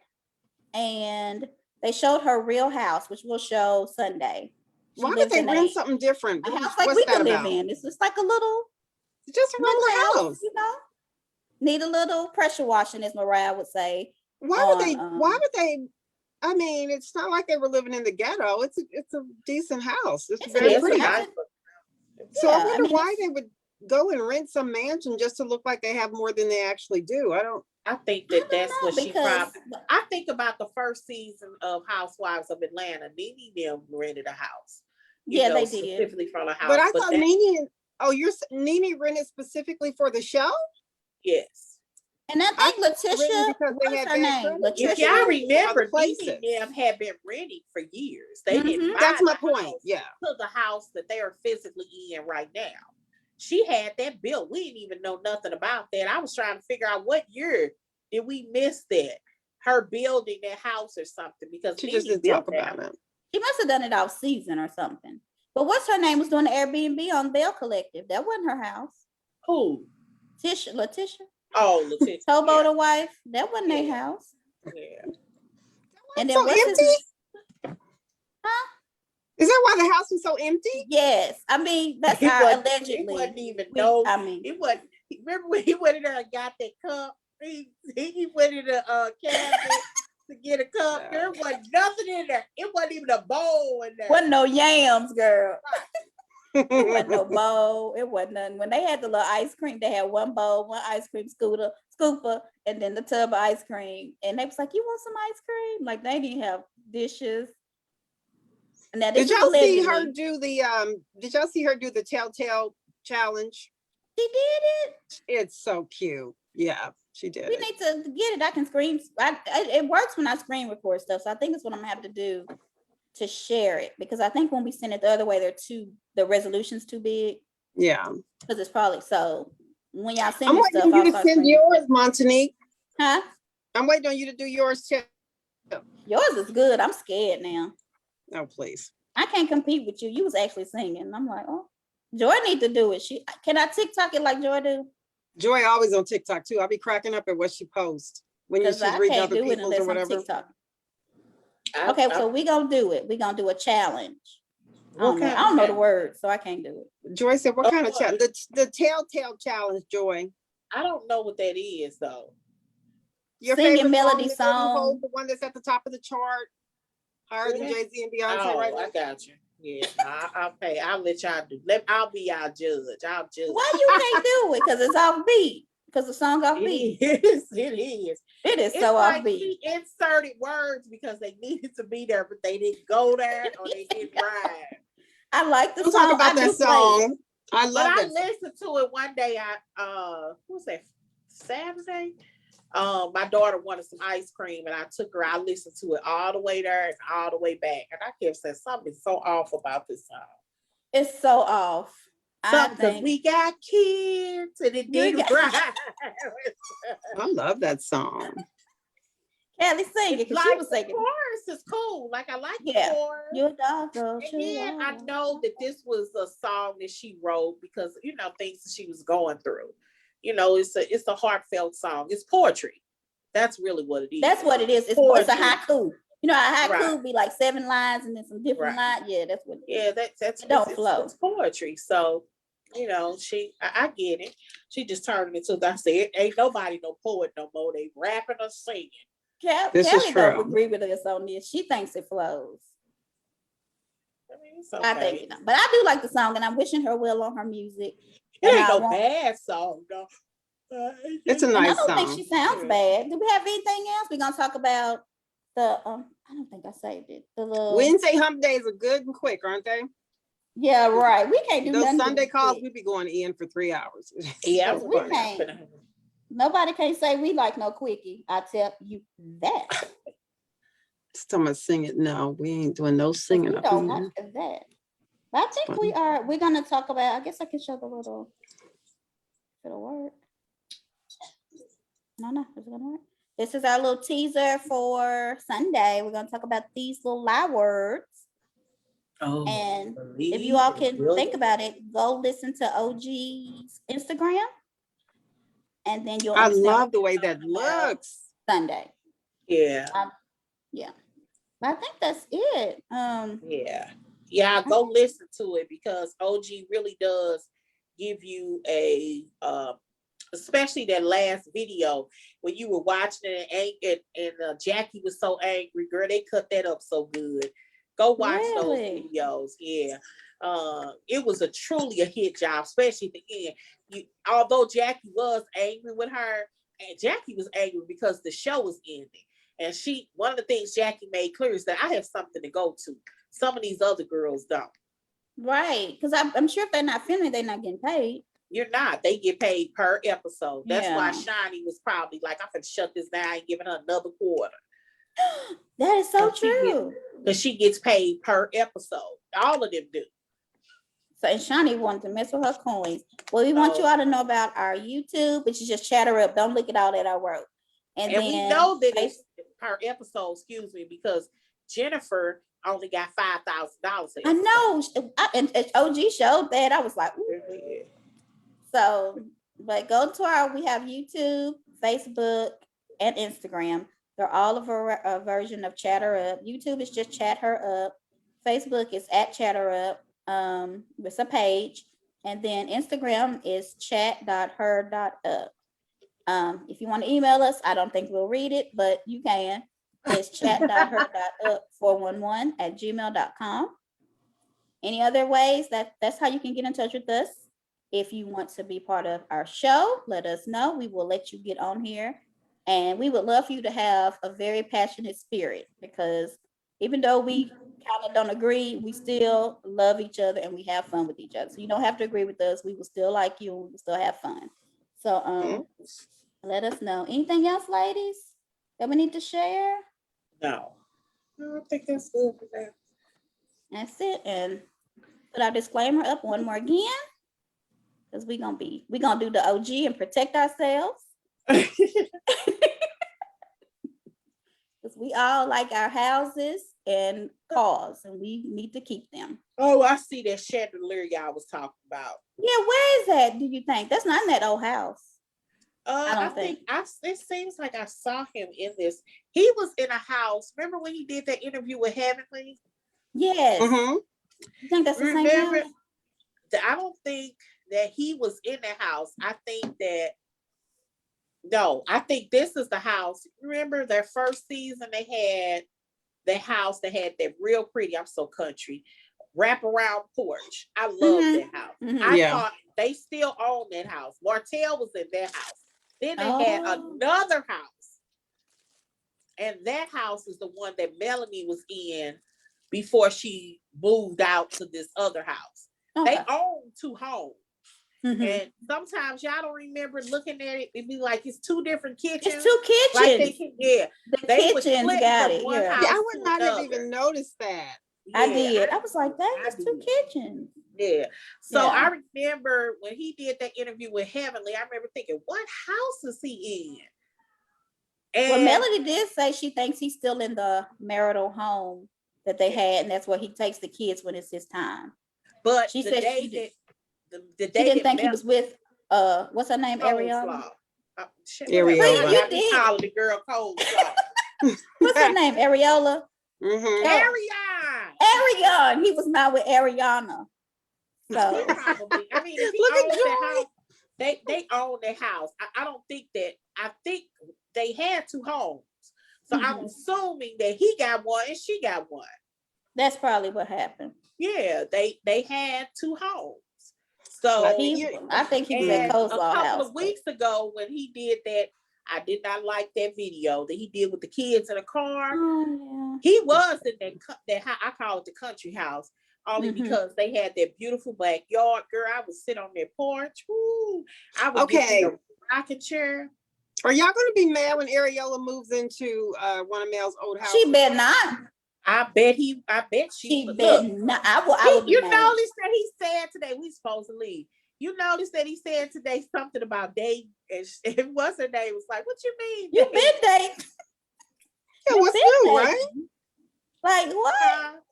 And they showed her real house, which we'll show Sunday. She Why would lives they in rent something different? a house What's like we that could live about? in. It's just like a little It's just a regular house. you know. Need a little pressure washing, as Mariah would say. Why would on, they? I mean, it's not like they were living in the ghetto. It's a decent house. It's It's a very decent pretty. house. So I Yeah, wonder mean, why they would go and rent some mansion just to look like they have more than they actually do. I think I that don't that's know, what she because probably. I think about the first season of Housewives of Atlanta. Nene them rented a house. Yeah, they did. Specifically from a house. But I thought that, Nene. Oh, Nene rented specifically for the show. yes. And I think Renting Letitia, because they what's had her bad name? credit. If Letitia. y'all remember, Other places. Nene them had been renting for years. They didn't buy That's my the point. house Yeah. to the house that they are physically in right now. She had that built. We didn't even know nothing about that. I was trying to figure out what year did we miss that? Her building that house or something, because She Nene just didn't built talk that. about it. She must have done it off season or something. But what's her name was doing the Airbnb on Bell Collective. That wasn't her house. Who? Letitia. Oh, Letitia. Tobo yeah. the wife. That wasn't their Yeah. house. Yeah. And So then what's empty? his Is that why the house was so empty? Yes. I mean, that's It our wasn't- allegedly. It wasn't even We- no. I mean, It wasn't. Remember when he went in there and got that cup? He went in the cabinet to get a cup. There wasn't nothing in there. It wasn't even a bowl in there. wasn't no yams, girl. It wasn't no bowl. It wasn't nothing. When they had the little ice cream, they had one bowl, one ice cream scooper, and then the tub of ice cream. And they was like, "You want some ice cream?" Like they didn't have dishes. And now this Did is y'all see her allegedly. do the Did y'all see her do the Telltale challenge? She did it. It's so cute. Yeah, she did. We need to get it. I can screen. It works when I screen record stuff. So I think it's what I'm gonna have to do to share it, because I think when we send it the other way, the resolution's too big, Yeah. because it's probably so. When y'all send I'm me waiting stuff, on you I'll to start send screening. yours, Montanique. Huh? I'm waiting on you to do yours too. Yours is good. I'm scared now. Oh, please. I can't compete with you. You was actually singing. I'm like, oh, Joy need to do it. Can I TikTok it like Joy do? Joy always on TikTok too. I'll be cracking up at what she posts when she's Because I reading can't other do it people's unless or I'm whatever. TikTok. Okay, so we gonna do it. We gonna do a challenge. I don't know the word, so I can't do it. Joy said, "What kind of challenge? The Telltale challenge, Joy." I don't know what that is though. Your Sing your favorite melody that doesn't hold, song. the one that's at the top of the chart, higher than Jay-Z and Beyonce Oh, right now. I got you. Yeah, I'll pay. I'll let y'all do. I'll be y'all judge. I'll judge. Why you can't do it? Because it's off beat. Because the song off beat. It is. It is. It is It's so like off beat. she inserted words because they needed to be there, but they didn't go there or they didn't rhyme. I like the Don't song. talk about I that do play it. song. I But love I that. listened to it one day. What was that? Saturday. My daughter wanted some ice cream, and I took her. I listened to it all the way there and all the way back, and I kept saying something so off about this song. It's so off. Because we got kids and it didn't rhyme. I love that song. Kelly sing it because she Like was the singing. chorus is cool. Like I like the Yeah. chorus. Your dog go And then I know that this was a song that she wrote because things that she was going through. It's a heartfelt song. It's poetry. That's really what it is. That's what it is. It's a Poetry. haiku. You know, a haiku Right. be like 7 lines and then some different Right. lines. Yeah, that's what it is. Yeah, that's It don't flow. It's poetry. So, you know, I get it. She just turned it into, I said, ain't nobody no poet no more. They rapping or singing. This is Kelly don't true. agree with us on this. She thinks it flows. I mean, it's okay. I think it don't. But I do like the song, and I'm wishing her well on her music. It And ain't I no won't- bad song, though. It's a And I nice don't think song. she sounds bad. Do we have anything else? We're gonna talk about the I don't think I saved it. The little Wednesday hump days are good and quick, aren't they? yeah, right. We can't do Those nothing. Sunday with calls, it. we be going in for 3 hours. Yeah, So we funny. can't. Nobody can say we like no quickie. I tell you that. Someone sing it. No, we ain't doing no 'Cause singing we up don't in here. like that. But I think we are. We're gonna talk about. I guess I can show the little. If it'll work. No, is it gonna work? This is our little teaser for Sunday. We're gonna talk about these little lie words. Oh, And if you all can think about it, go listen to OG's Instagram, and then you'll I understand love what the we're way that talking about looks. Sunday. Yeah. Yeah, but I think that's it. Yeah, go listen to it because OG really does give you a especially that last video when you were watching it and Jackie was so angry, girl, they cut that up so good. Go watch those Really? videos. Yeah. It was truly a hit job, especially at the end. Although Jackie was angry with her, and Jackie was angry because the show was ending. And one of the things Jackie made clear is that I have something to go to. Some of these other girls don't. Right, because I'm sure if they're not filming, they're not getting paid. You're not. They get paid per episode. That's why Yeah. Shani was probably like, I'm gonna shut this down and giving her another quarter. That is so And she true. Because she gets paid per episode. All of them do. So, and Shani wanted to mess with her coins. Well, we want you all to know about our YouTube, which is just Chatter Up. Don't look at all that I wrote. And then we know that it's per episode, excuse me, because Jennifer only got $5,000. I know, and OG showed that. I was like, ooh. So, but go to we have YouTube, Facebook, and Instagram. They're all a version of Chatter Up. YouTube is just Chat Her Up. Facebook is at Chatter Up. It's a page. And then Instagram is chat.her.up. If you want to email us, I don't think we'll read it, but you can. It's chat.her.up411@gmail.com. Any other ways? That's how you can get in touch with us. If you want to be part of our show, let us know. We will let you get on here. And we would love for you to have a very passionate spirit, because even though we kind of don't agree, we still love each other and we have fun with each other. So you don't have to agree with us. We will still like you and we will still have fun. So let us know. Anything else, ladies, that we need to share? No. I think that's good for that. That's it. And put our disclaimer up one more again, because we're gonna do the OG and protect ourselves. Because we all like our houses and cars, and we need to keep them. Oh, I see that chandelier y'all was talking about. Yeah, where is that? Do you think that's not in that old house? I don't think it seems like I saw him in this. He was in a house. Remember when he did that interview with Heavenly? Yes. Mm-hmm. You think that's the same Remember, house? I don't think that he was in the house. I think this is the house. Remember their first season, they had the house that had that real pretty, I'm so country, wraparound porch. I love that house. I thought they still own that house. Martel was in that house. Then they had another house. And that house is the one that Melanie was in before she moved out to this other house. Okay. They own 2 homes. And sometimes y'all don't remember looking at it. It'd be like it's 2 different kitchens. It's 2 kitchens. Like the kitchens got it. Yeah, I would not have even noticed that. Yeah, I did. I was like, that is 2 kitchens. Yeah. So I remember when he did that interview with Heavenly, I remember thinking, what house is he in? And well, Melody did say she thinks he's still in the marital home that they had, and that's where he takes the kids when it's his time. But she the said day she that didn't think he was with what's her name, Ariana? Areola. You did. Calling the girl cold. What's her name? Areola? Mm-hmm. Ariana. He was not with Ariana. So Probably. I mean, if he Look at owns that Joy. house, they own their house. I don't think that. I think they had 2 homes. So I'm assuming that he got one and she got one. that's probably what happened. Yeah, they had 2 homes. So I think he was and at a Coleslaw couple house. of weeks ago when he did that, I did not like that video that he did with the kids in the car. Oh, He was in that I call it the country house, only Mhm. because they had that beautiful backyard. Girl, I would sit on their porch. Woo, I would Okay. get in a rocking chair. Are y'all going to be mad when Areola moves into one of Mel's old yeah. houses? She bet not. I bet she She would. bet Look, not. I would be you mad. noticed that he said today we supposed to leave. You noticed that he said today something about date, and what's her name was like, "What you mean? You date?" been dating. Yeah, You what's been new, dating. right? Like what?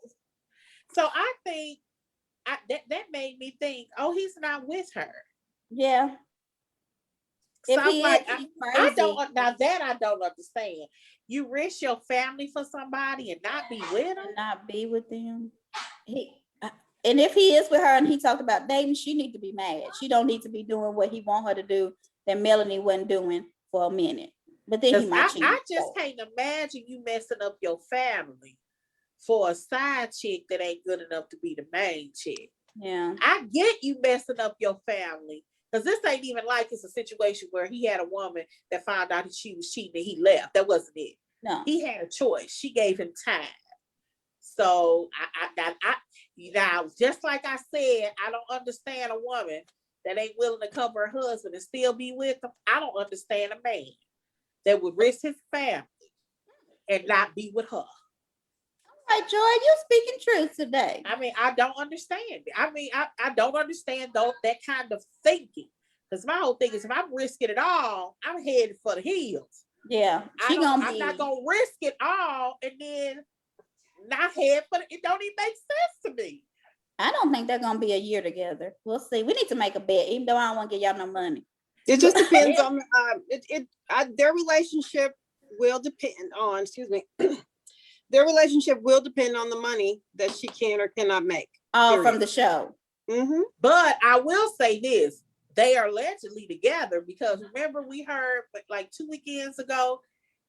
So I think that made me think, oh, he's not with her. Yeah. So If I'm he like, is, he's I crazy. don't now that I don't understand. You risk your family for somebody and not be with them. And not be with them. And if he is with her and he talked about dating, she need to be mad. She don't need to be doing what he want her to do that Melanie wasn't doing for a minute. But then he might cheat. I just can't imagine you messing up your family for a side chick that ain't good enough to be the main chick. Yeah. I get you messing up your family because this ain't even like it's a situation where he had a woman that found out that she was cheating and he left. That wasn't it. No. He had a choice. She gave him time. So I now, just like I said, I don't understand a woman that ain't willing to cover her husband and still be with him. I don't understand a man that would risk his family and not be with her. All right, Joy, you speaking truth today. I mean, I don't understand it. I mean, I don't understand that kind of thinking. Because my whole thing is if I'm risking it all, I'm headed for the hills. Yeah. I'm not gonna risk it all and then not head for it. Don't even make sense to me. I don't think they're gonna be a year together. We'll see. We need to make a bet, even though I don't want to give y'all no money. It just depends on their relationship will depend on, their relationship will depend on the money that she can or cannot make. All from the show. Mm-hmm. But I will say this, they are allegedly together because remember we heard like 2 weekends ago,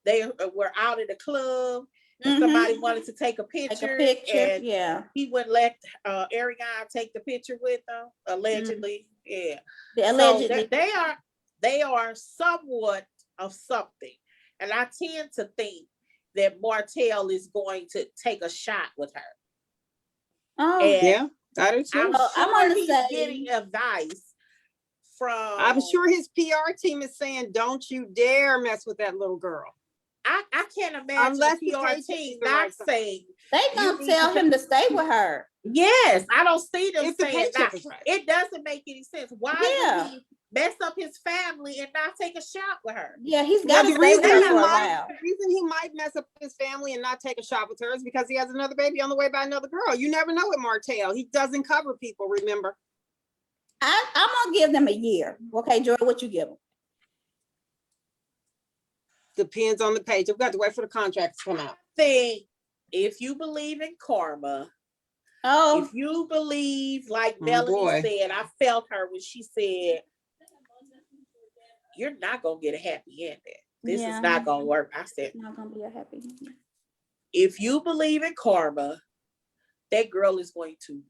they were out at a club and somebody wanted to take a picture. And yeah. he wouldn't let Ariana take the picture with them, allegedly. Yeah. Allegedly. So they are somewhat of something. And I tend to think that Martel is going to take a shot with her. Oh, and yeah, I do too. I'm he's getting advice from. I'm sure his PR team is saying, "Don't you dare mess with that little girl." I can't imagine the PR team not saying they gonna tell him to stay with her. Yes, I don't see them saying that. Right. It doesn't make any sense. Why would he mess up his family and not take a shot with her? Yeah, he's got to stay with her for a while. The reason he might mess up his family and not take a shot with her is because he has another baby on the way by another girl. You never know with Martel. He doesn't cover people, remember? I'm gonna give them a year. Okay, Joy, what you give them? Depends on the page. I've got to wait for the contract to come out. If you believe in karma, if you believe, like Melanie said, I felt her when she said, "You're not gonna get a happy ending. This is not gonna work." I said, "It's not gonna be a happy ending." If you believe in karma, that girl is going to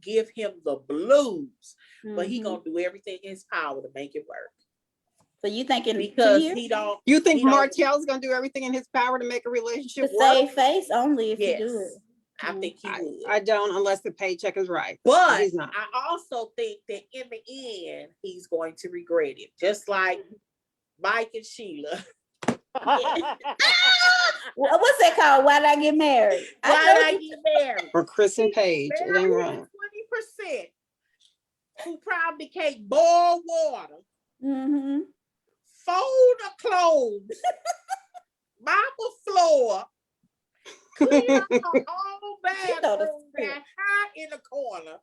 give him the blues, but he gonna do everything in his power to make it work. So you thinking because he don't? You think Martel's gonna do everything in his power to make a relationship work? Save face only if you do it. I think he would. I don't, unless the paycheck is right. But he's not. I also think that in the end, he's going to regret it, just like Mike and Sheila. What's that called? Why did I get married? Why did I get married? Or Chris and Paige. It ain't wrong. 20% who probably can't boil water, fold the clothes, mop the floor, clean up her own bathroom, that hot in the corner.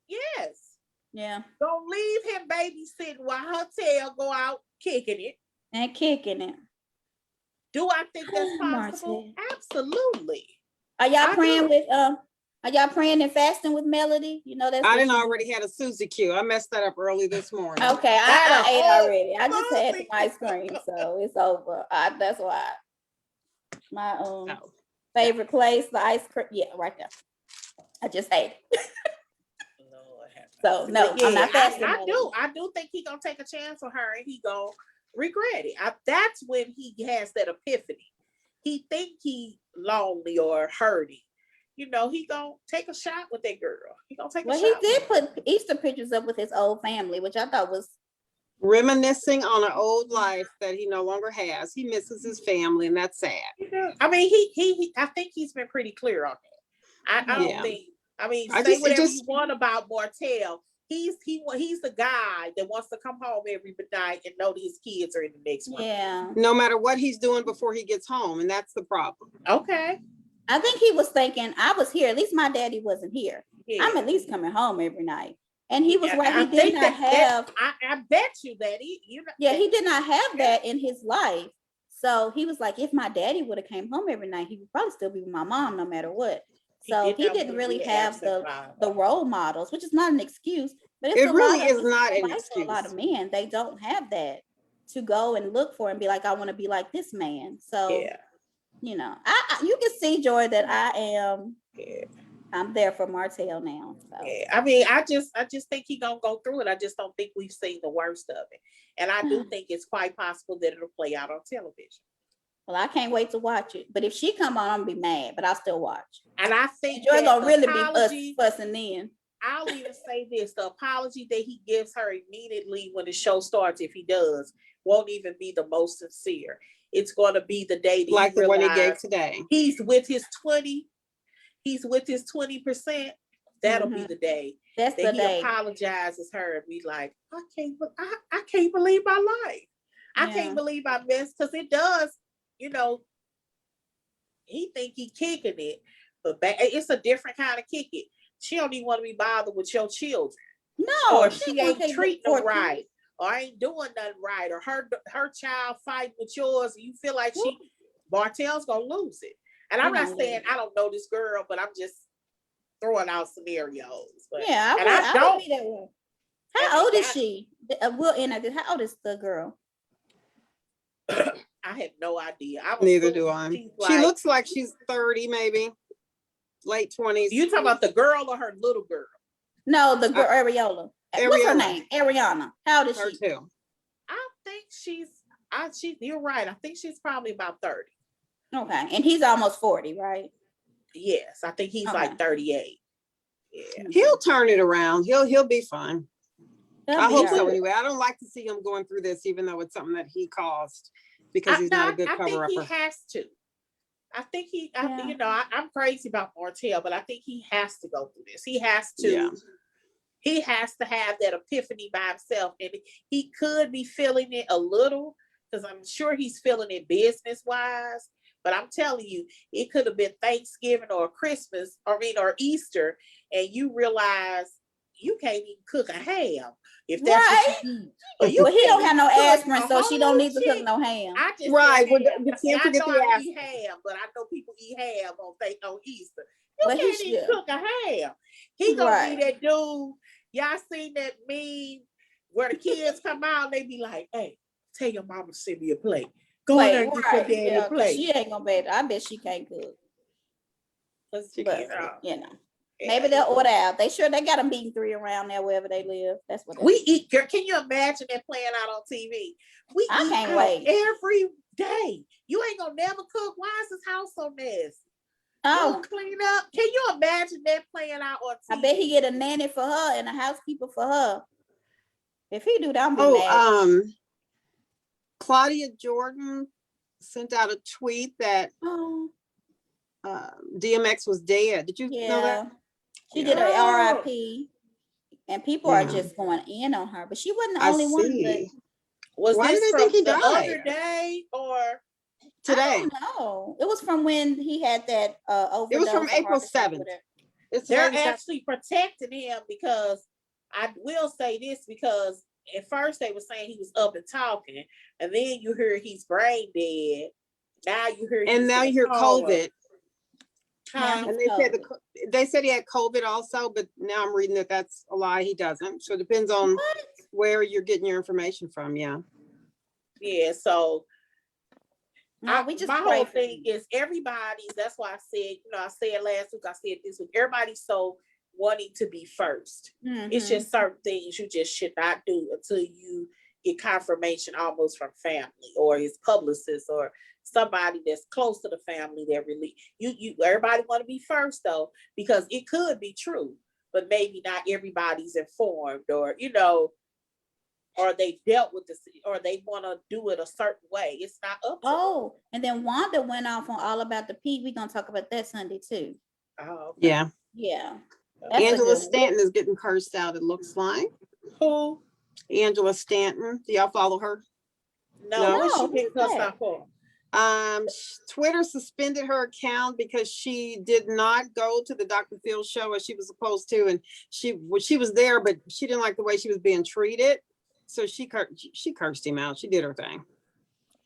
Yes. Yeah. Don't leave him babysitting while her tail go out kicking it. And kicking it. Do I think that's possible? Martel. Absolutely. Are y'all I praying do. with are y'all praying and fasting with Melody? You know that's I what didn't she- already had a Susie Q. I messed that up early this morning. Okay, Not I a ate whole already. I just had Susie some ice cream, so it's over. That's why my No. favorite place, the ice cream. Yeah, right there. I just ate it. Lord have So mercy. no, But I'm not fasting. I Melody. do think he gonna take a chance on her and he gonna regret it. That's when he has that epiphany. He think he lonely or hurting. You know, he gonna take a shot with that girl. He gonna take Well, a he shot. did put Easter pictures up with his old family, which I thought was Reminiscing on an old life that he no longer has. He misses his family, and that's sad. I mean, he I think he's been pretty clear on that. I don't Yeah. think. I mean, I say just- it whatever just- you want about Martel. He's the guy that wants to come home every night and know that his kids are in the next one. yeah. No matter what he's doing before he gets home, and that's the problem. Okay. I think he was thinking I was here. At least my daddy wasn't here. Yeah. I'm at least coming home every night. And he was Yeah, right. I He did think not have. I bet you that he Yeah, he did not have that in his life. So he was like, if my daddy would have came home every night, he would probably still be with my mom no matter what. So he not didn't wanna really be an have absent father. the role models, which is not an excuse, but it's It a really lot of, is not an life for a lot of excuse. men. They don't have that to go and look for and be like, I want to be like this man. So Yeah. you know, you can see, Joy, that I am. Yeah. I'm there for Martel now. So. Yeah. I mean, I just think he gonna go through it. I just don't think we've seen the worst of it. And I do think it's quite possible that it'll play out on television. Well, I can't wait to watch it. But if she come on, I'm gonna be mad, but I'll still watch. And I think Joy that gonna really apology, be fussing in. I'll even say this: the apology that he gives her immediately when the show starts, if he does, won't even be the most sincere. It's going to be the day that Like he the one he gave realized today. he's with his 20. He's with his 20%. That'll be the day That's that the he day. apologizes her and be like, I can't believe my life. I Yeah. can't believe I missed, because it does, you know, he think he kicking it, but it's a different kind of kick it. She don't even want to be bothered with your children. No, Or she ain't treating them 14. right, or ain't doing nothing right, or her child fighting with yours, and you feel like Martel's gonna lose it. And I'm not saying I don't know this girl, but I'm just throwing out scenarios. But, Yeah, I would be that way. How old is she? We'll end at this. How old is the girl? I have no idea. Neither do I. She looks like she's 30, maybe late 20s. You talking about the girl or her little girl? No, the girl, Ariola. What's her name? Ariana. How old is Her she? too. I think you're right. I think she's probably about 30. Okay, and he's almost 40, right? Yes, I think he's Okay. like 38. Yeah. He'll turn it around. He'll be fine. He'll I be hope all so right. anyway. I don't like to see him going through this, even though it's something that he caused, because he's not a good I think he cover-upper. has to. I think Yeah. you know, I'm crazy about Martel, but I think he has to go through this. He has to. Yeah. He has to have that epiphany by himself, and he could be feeling it a little, because I'm sure he's feeling it business wise. But I'm telling you, it could have been Thanksgiving or Christmas, or Easter, and you realize you can't even cook a ham if that's what you eat. Or you Well, he don't have no can't cook aspirin, a so she don't whole need to cook chicken. no ham. I just Right, said well, ham. you See, can't I forget know the I aspirin. eat ham, but I know people eat ham on Easter. You But he can't even should. cook a ham. He gonna Right. be that dude. Y'all seen that meme where the kids come out and they be like, "Hey, tell your mama to send me a plate. Go in there and get your daddy Yeah, a 'cause plate." she ain't gonna be able. I bet she can't cook. But you know, maybe they'll order out. They got a meat and three around there wherever they live. That's what We eat. Girl, can you imagine that playing out on TV? We I eat can't out wait. every day. You ain't gonna never cook. Why is this house so nasty? Oh, Clean up. Can you imagine that playing out on TV? I bet he get a nanny for her and a housekeeper for her. If he do that, I'm be mad. Claudia Jordan sent out a tweet that Oh, DMX was dead. Did you know that? yeah. She did a RIP, and people are Yeah. just going in on her. But she wasn't the I only one. see. Was Why this do they from think he the died? other day or I Today. don't know. It was from when he had that overdose. It was from or April heart attack, 7th. whatever. It's they're today's actually protecting him because I will say this because at first they were saying he was up and talking, and then you hear he's brain dead. Now you hear, And now you hear COVID. Now And they said he had COVID also, but now I'm reading that that's a lie. He doesn't. So it depends on where you're getting your information from. Yeah. Yeah. So No, we just my pray whole for thing you. is everybody's. That's why I said, I said last week, I said this week. Everybody's so wanting to be first. It's Mhm. just certain things you just should not do until you get confirmation, almost from family or his publicist or somebody that's close to the family that really you everybody want to be first though, because it could be true, but maybe not everybody's informed, or or they dealt with this, or they want to do it a certain way. It's not up to them. Oh, and then Wanda went off on All About the Pete. We're gonna talk about that Sunday too. Oh, okay. Yeah. Yeah. That's a Angela good one. Stanton is getting cursed out, it looks like. Who? Angela Stanton. Do y'all follow her? No, No. what she No, get who's cussed that? out for? Twitter suspended her account because she did not go to the Dr. Phil show as she was supposed to, and she was there, but she didn't like the way she was being treated, so she cursed him out. She did her thing.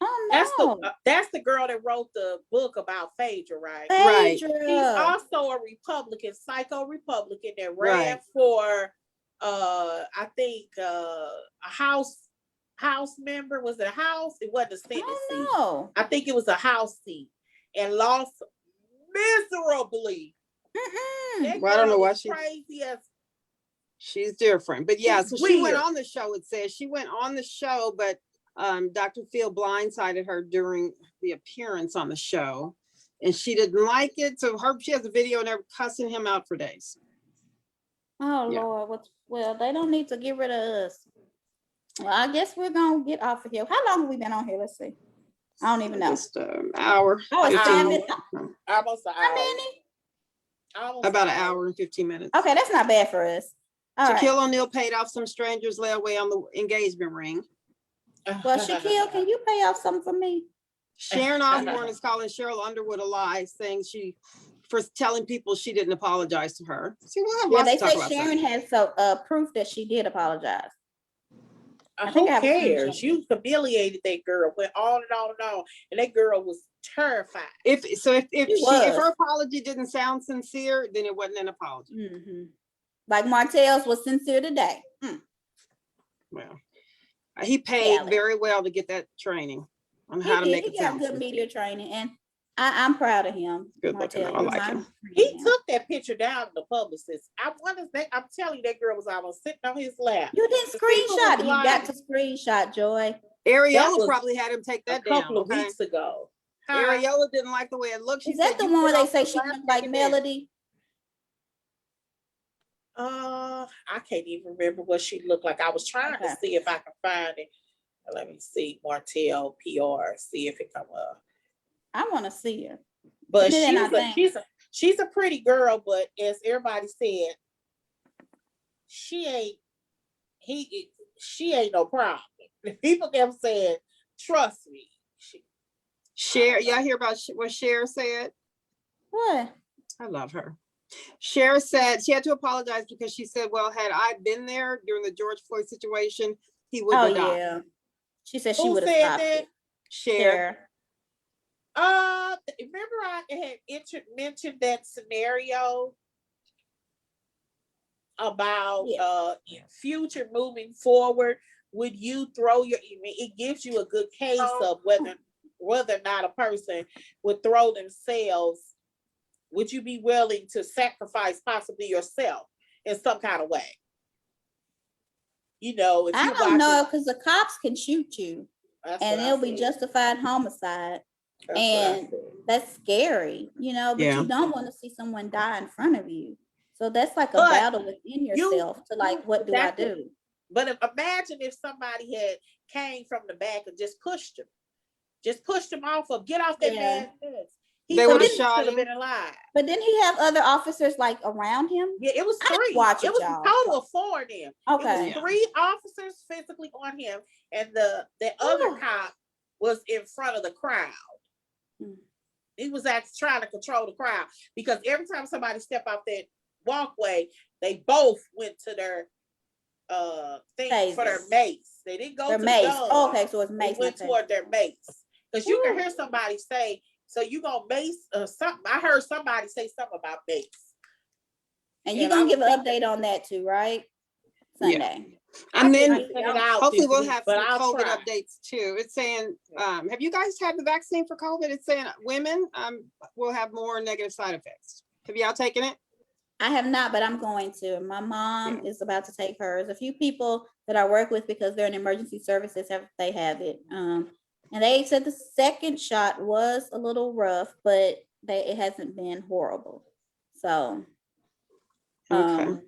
Oh no. That's the girl that wrote the book about Phaedra, right? Right. She's Phaedra. also a Republican, psycho Republican that ran Right. for I think a House member. Was it a House? It wasn't a Senate seat. Oh I think it was a House seat, and lost miserably. no. That Well, I don't know girl why is she- crazy as She's different, but yeah, She's so she went weird. on the show. It says she went on the show, but Dr. Phil blindsided her during the appearance on the show, and she didn't like it. So she has a video and they're cussing him out for days. Oh Yeah. Lord. Well, they don't need to get rid of us. Well, I guess we're gonna get off of here. How long have we been on here? Let's see. I don't even know. Just an hour. Oh, it's 15 5 minutes. minutes. almost an How hour. many? Almost About an hour and 15 minutes. Okay, that's not bad for us. All right. Shaquille O'Neal paid off some strangers layaway on the engagement ring. Well, Shaquille, can you pay off something for me? Sharon Osbourne is calling Cheryl Underwood a lie, saying for telling people she didn't apologize to her. See, we'll have Yeah, lots they to talk say about Sharon Sunday. has proof that she did apologize. I Who think I have a cares? screenshot. You humiliated that girl, went on and on and on, and that girl was terrified. If She her was. apology didn't sound sincere, then it wasn't an apology. Mhm. Like Martel's was sincere today. Well, he paid Valid. very well to get that training on how to make it He got sound good sincere. media training, and I'm proud of him. Good looking, Martel, I you're like my him. He friend. took that picture down to the publicist. I'm telling you, that girl was almost sitting on his lap. You didn't The people was screenshot it. You got like- to screenshot, Joy. Areola was probably had him take A that down. couple of Okay? weeks ago. Huh? Areola didn't like the way it looked. She Is that said, the "You one where get they off say the she lap, looked take like it down." Melody? I can't even remember what she looked like. I was trying to Okay. see if I can find it. Let me see, Martel PR, see if it come up. I want to see her. But Put it in our thing. she's a pretty girl, but as everybody said, she ain't no problem. People kept saying, trust me. Cher, y'all hear about what Cher said? What? I love her. Cher said she had to apologize because she said, well, had I been there during the George Floyd situation, he wouldn't Oh have died. yeah. She said she Who would have said stopped that? it. Cher. Remember I had mentioned that scenario about future moving forward. Would you throw it gives you a good case of whether or not a person would throw themselves. Would you be willing to sacrifice possibly yourself in some kind of way? If I you don't know, because the cops can shoot you and it'll be just justified homicide. And that's scary, but Yeah. you don't want to see someone die in front of you. So that's like a But battle within yourself to like, what do I do? But imagine if somebody had came from the back and just pushed him off of get off that man's head. They would have should shot have him. been alive. But didn't he have other officers like around him? Yeah, it was I didn't three. watch it, It was y'all. a total of 4 of them. Okay. It was 3 officers physically on him, and the other cop was in front of the crowd. Hmm. He was actually trying to control the crowd because every time somebody stepped off that walkway, they both went to their thing for their Tasers. mace. They didn't go Their to mace. the gun. Oh, okay, so it's They mace. went not toward taser. their mace. Because you can Ooh. hear somebody say, so you gonna mace something. I heard somebody say something about mace. And you're And I gonna give was an update on that too, right? Sunday. And then send it out hopefully this we'll week, have but some I'll COVID try. updates too. It's saying, have you guys had the vaccine for COVID? It's saying women will have more negative side effects. Have y'all taken it? I have not, but I'm going to. My mom is about to take hers. A few people that I work with, because they're in emergency services, have it. And they said the second shot was a little rough, but it hasn't been horrible. So, Okay.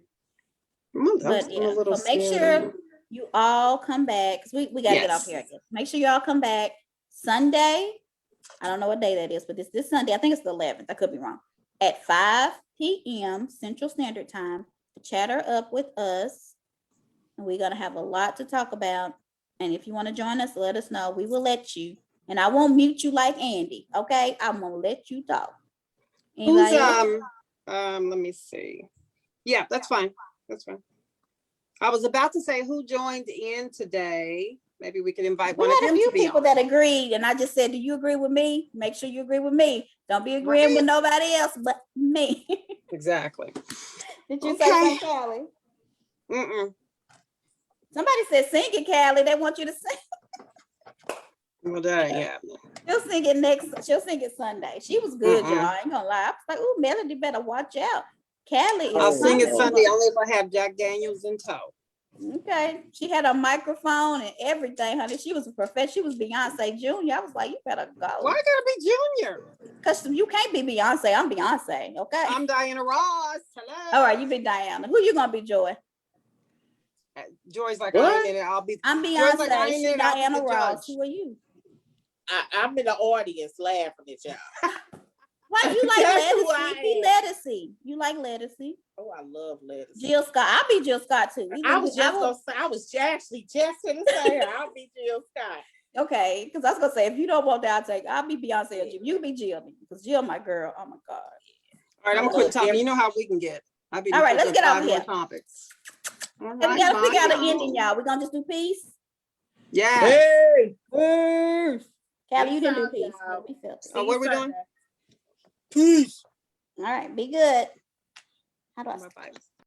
but yeah, so make sure you all come back, because we got to get off here, I guess. Make sure you all come back Sunday. I don't know what day that is, but this Sunday, I think it's the 11th. I could be wrong. At 5 p.m. Central Standard Time to chatter up with us. And we're going to have a lot to talk about. And if you want to join us, let us know. We will let you. And I won't mute you like Andy. Okay? I'm going to let you talk. Anybody else? Let me see. Yeah, that's fine. That's fine. I was about to say who joined in today. Maybe we could invite one of them. We had a few people that agreed, and I just said, do you agree with me? Make sure you agree with me. Don't be agreeing with nobody else but me. Exactly. Did you say something, Callie? Somebody said sing it, Callie. They want you to sing. Well, yeah. She'll sing it Sunday. She was good, y'all. I ain't gonna lie. I was like, oh, Melody better watch out. Callie is I'll sing it something. Sunday only if I have Jack Daniels in tow. Okay. She had a microphone and everything, honey. She was a professional. She was Beyonce Junior. I was like, you better go. Why I gotta be Junior? Because you can't be Beyonce. I'm Beyonce. Okay. I'm Diana Ross. Hello. All right, you be Diana. Who you gonna be, Joy? Joy's like, I ain't in it. I'm Beyonce. Joy's like, I ain't She in it. I'll be Diana the Ross. judge. Who are you? I'm in the audience laughing at y'all. Why you like That's who lettuce? I Be am. lettucey. You like lettucey. Oh, I love lettuce. Jill Scott. I'll be Jill Scott too. I was actually just gonna say her. I'll be Jill Scott. Okay, because I was gonna say, if you don't want that, I'll be Beyonce or Jill. You be Jill, because Jill my girl. Oh my God. All right, I'm gonna quit talking. You know how we can get. All right, let's get off here. Topics. And we gotta figure out an ending, y'all. We're gonna just do peace. Yeah. Hey. Callie, you didn't do peace. What are we doing? Peace. All right, be good. How do I? Bye-bye.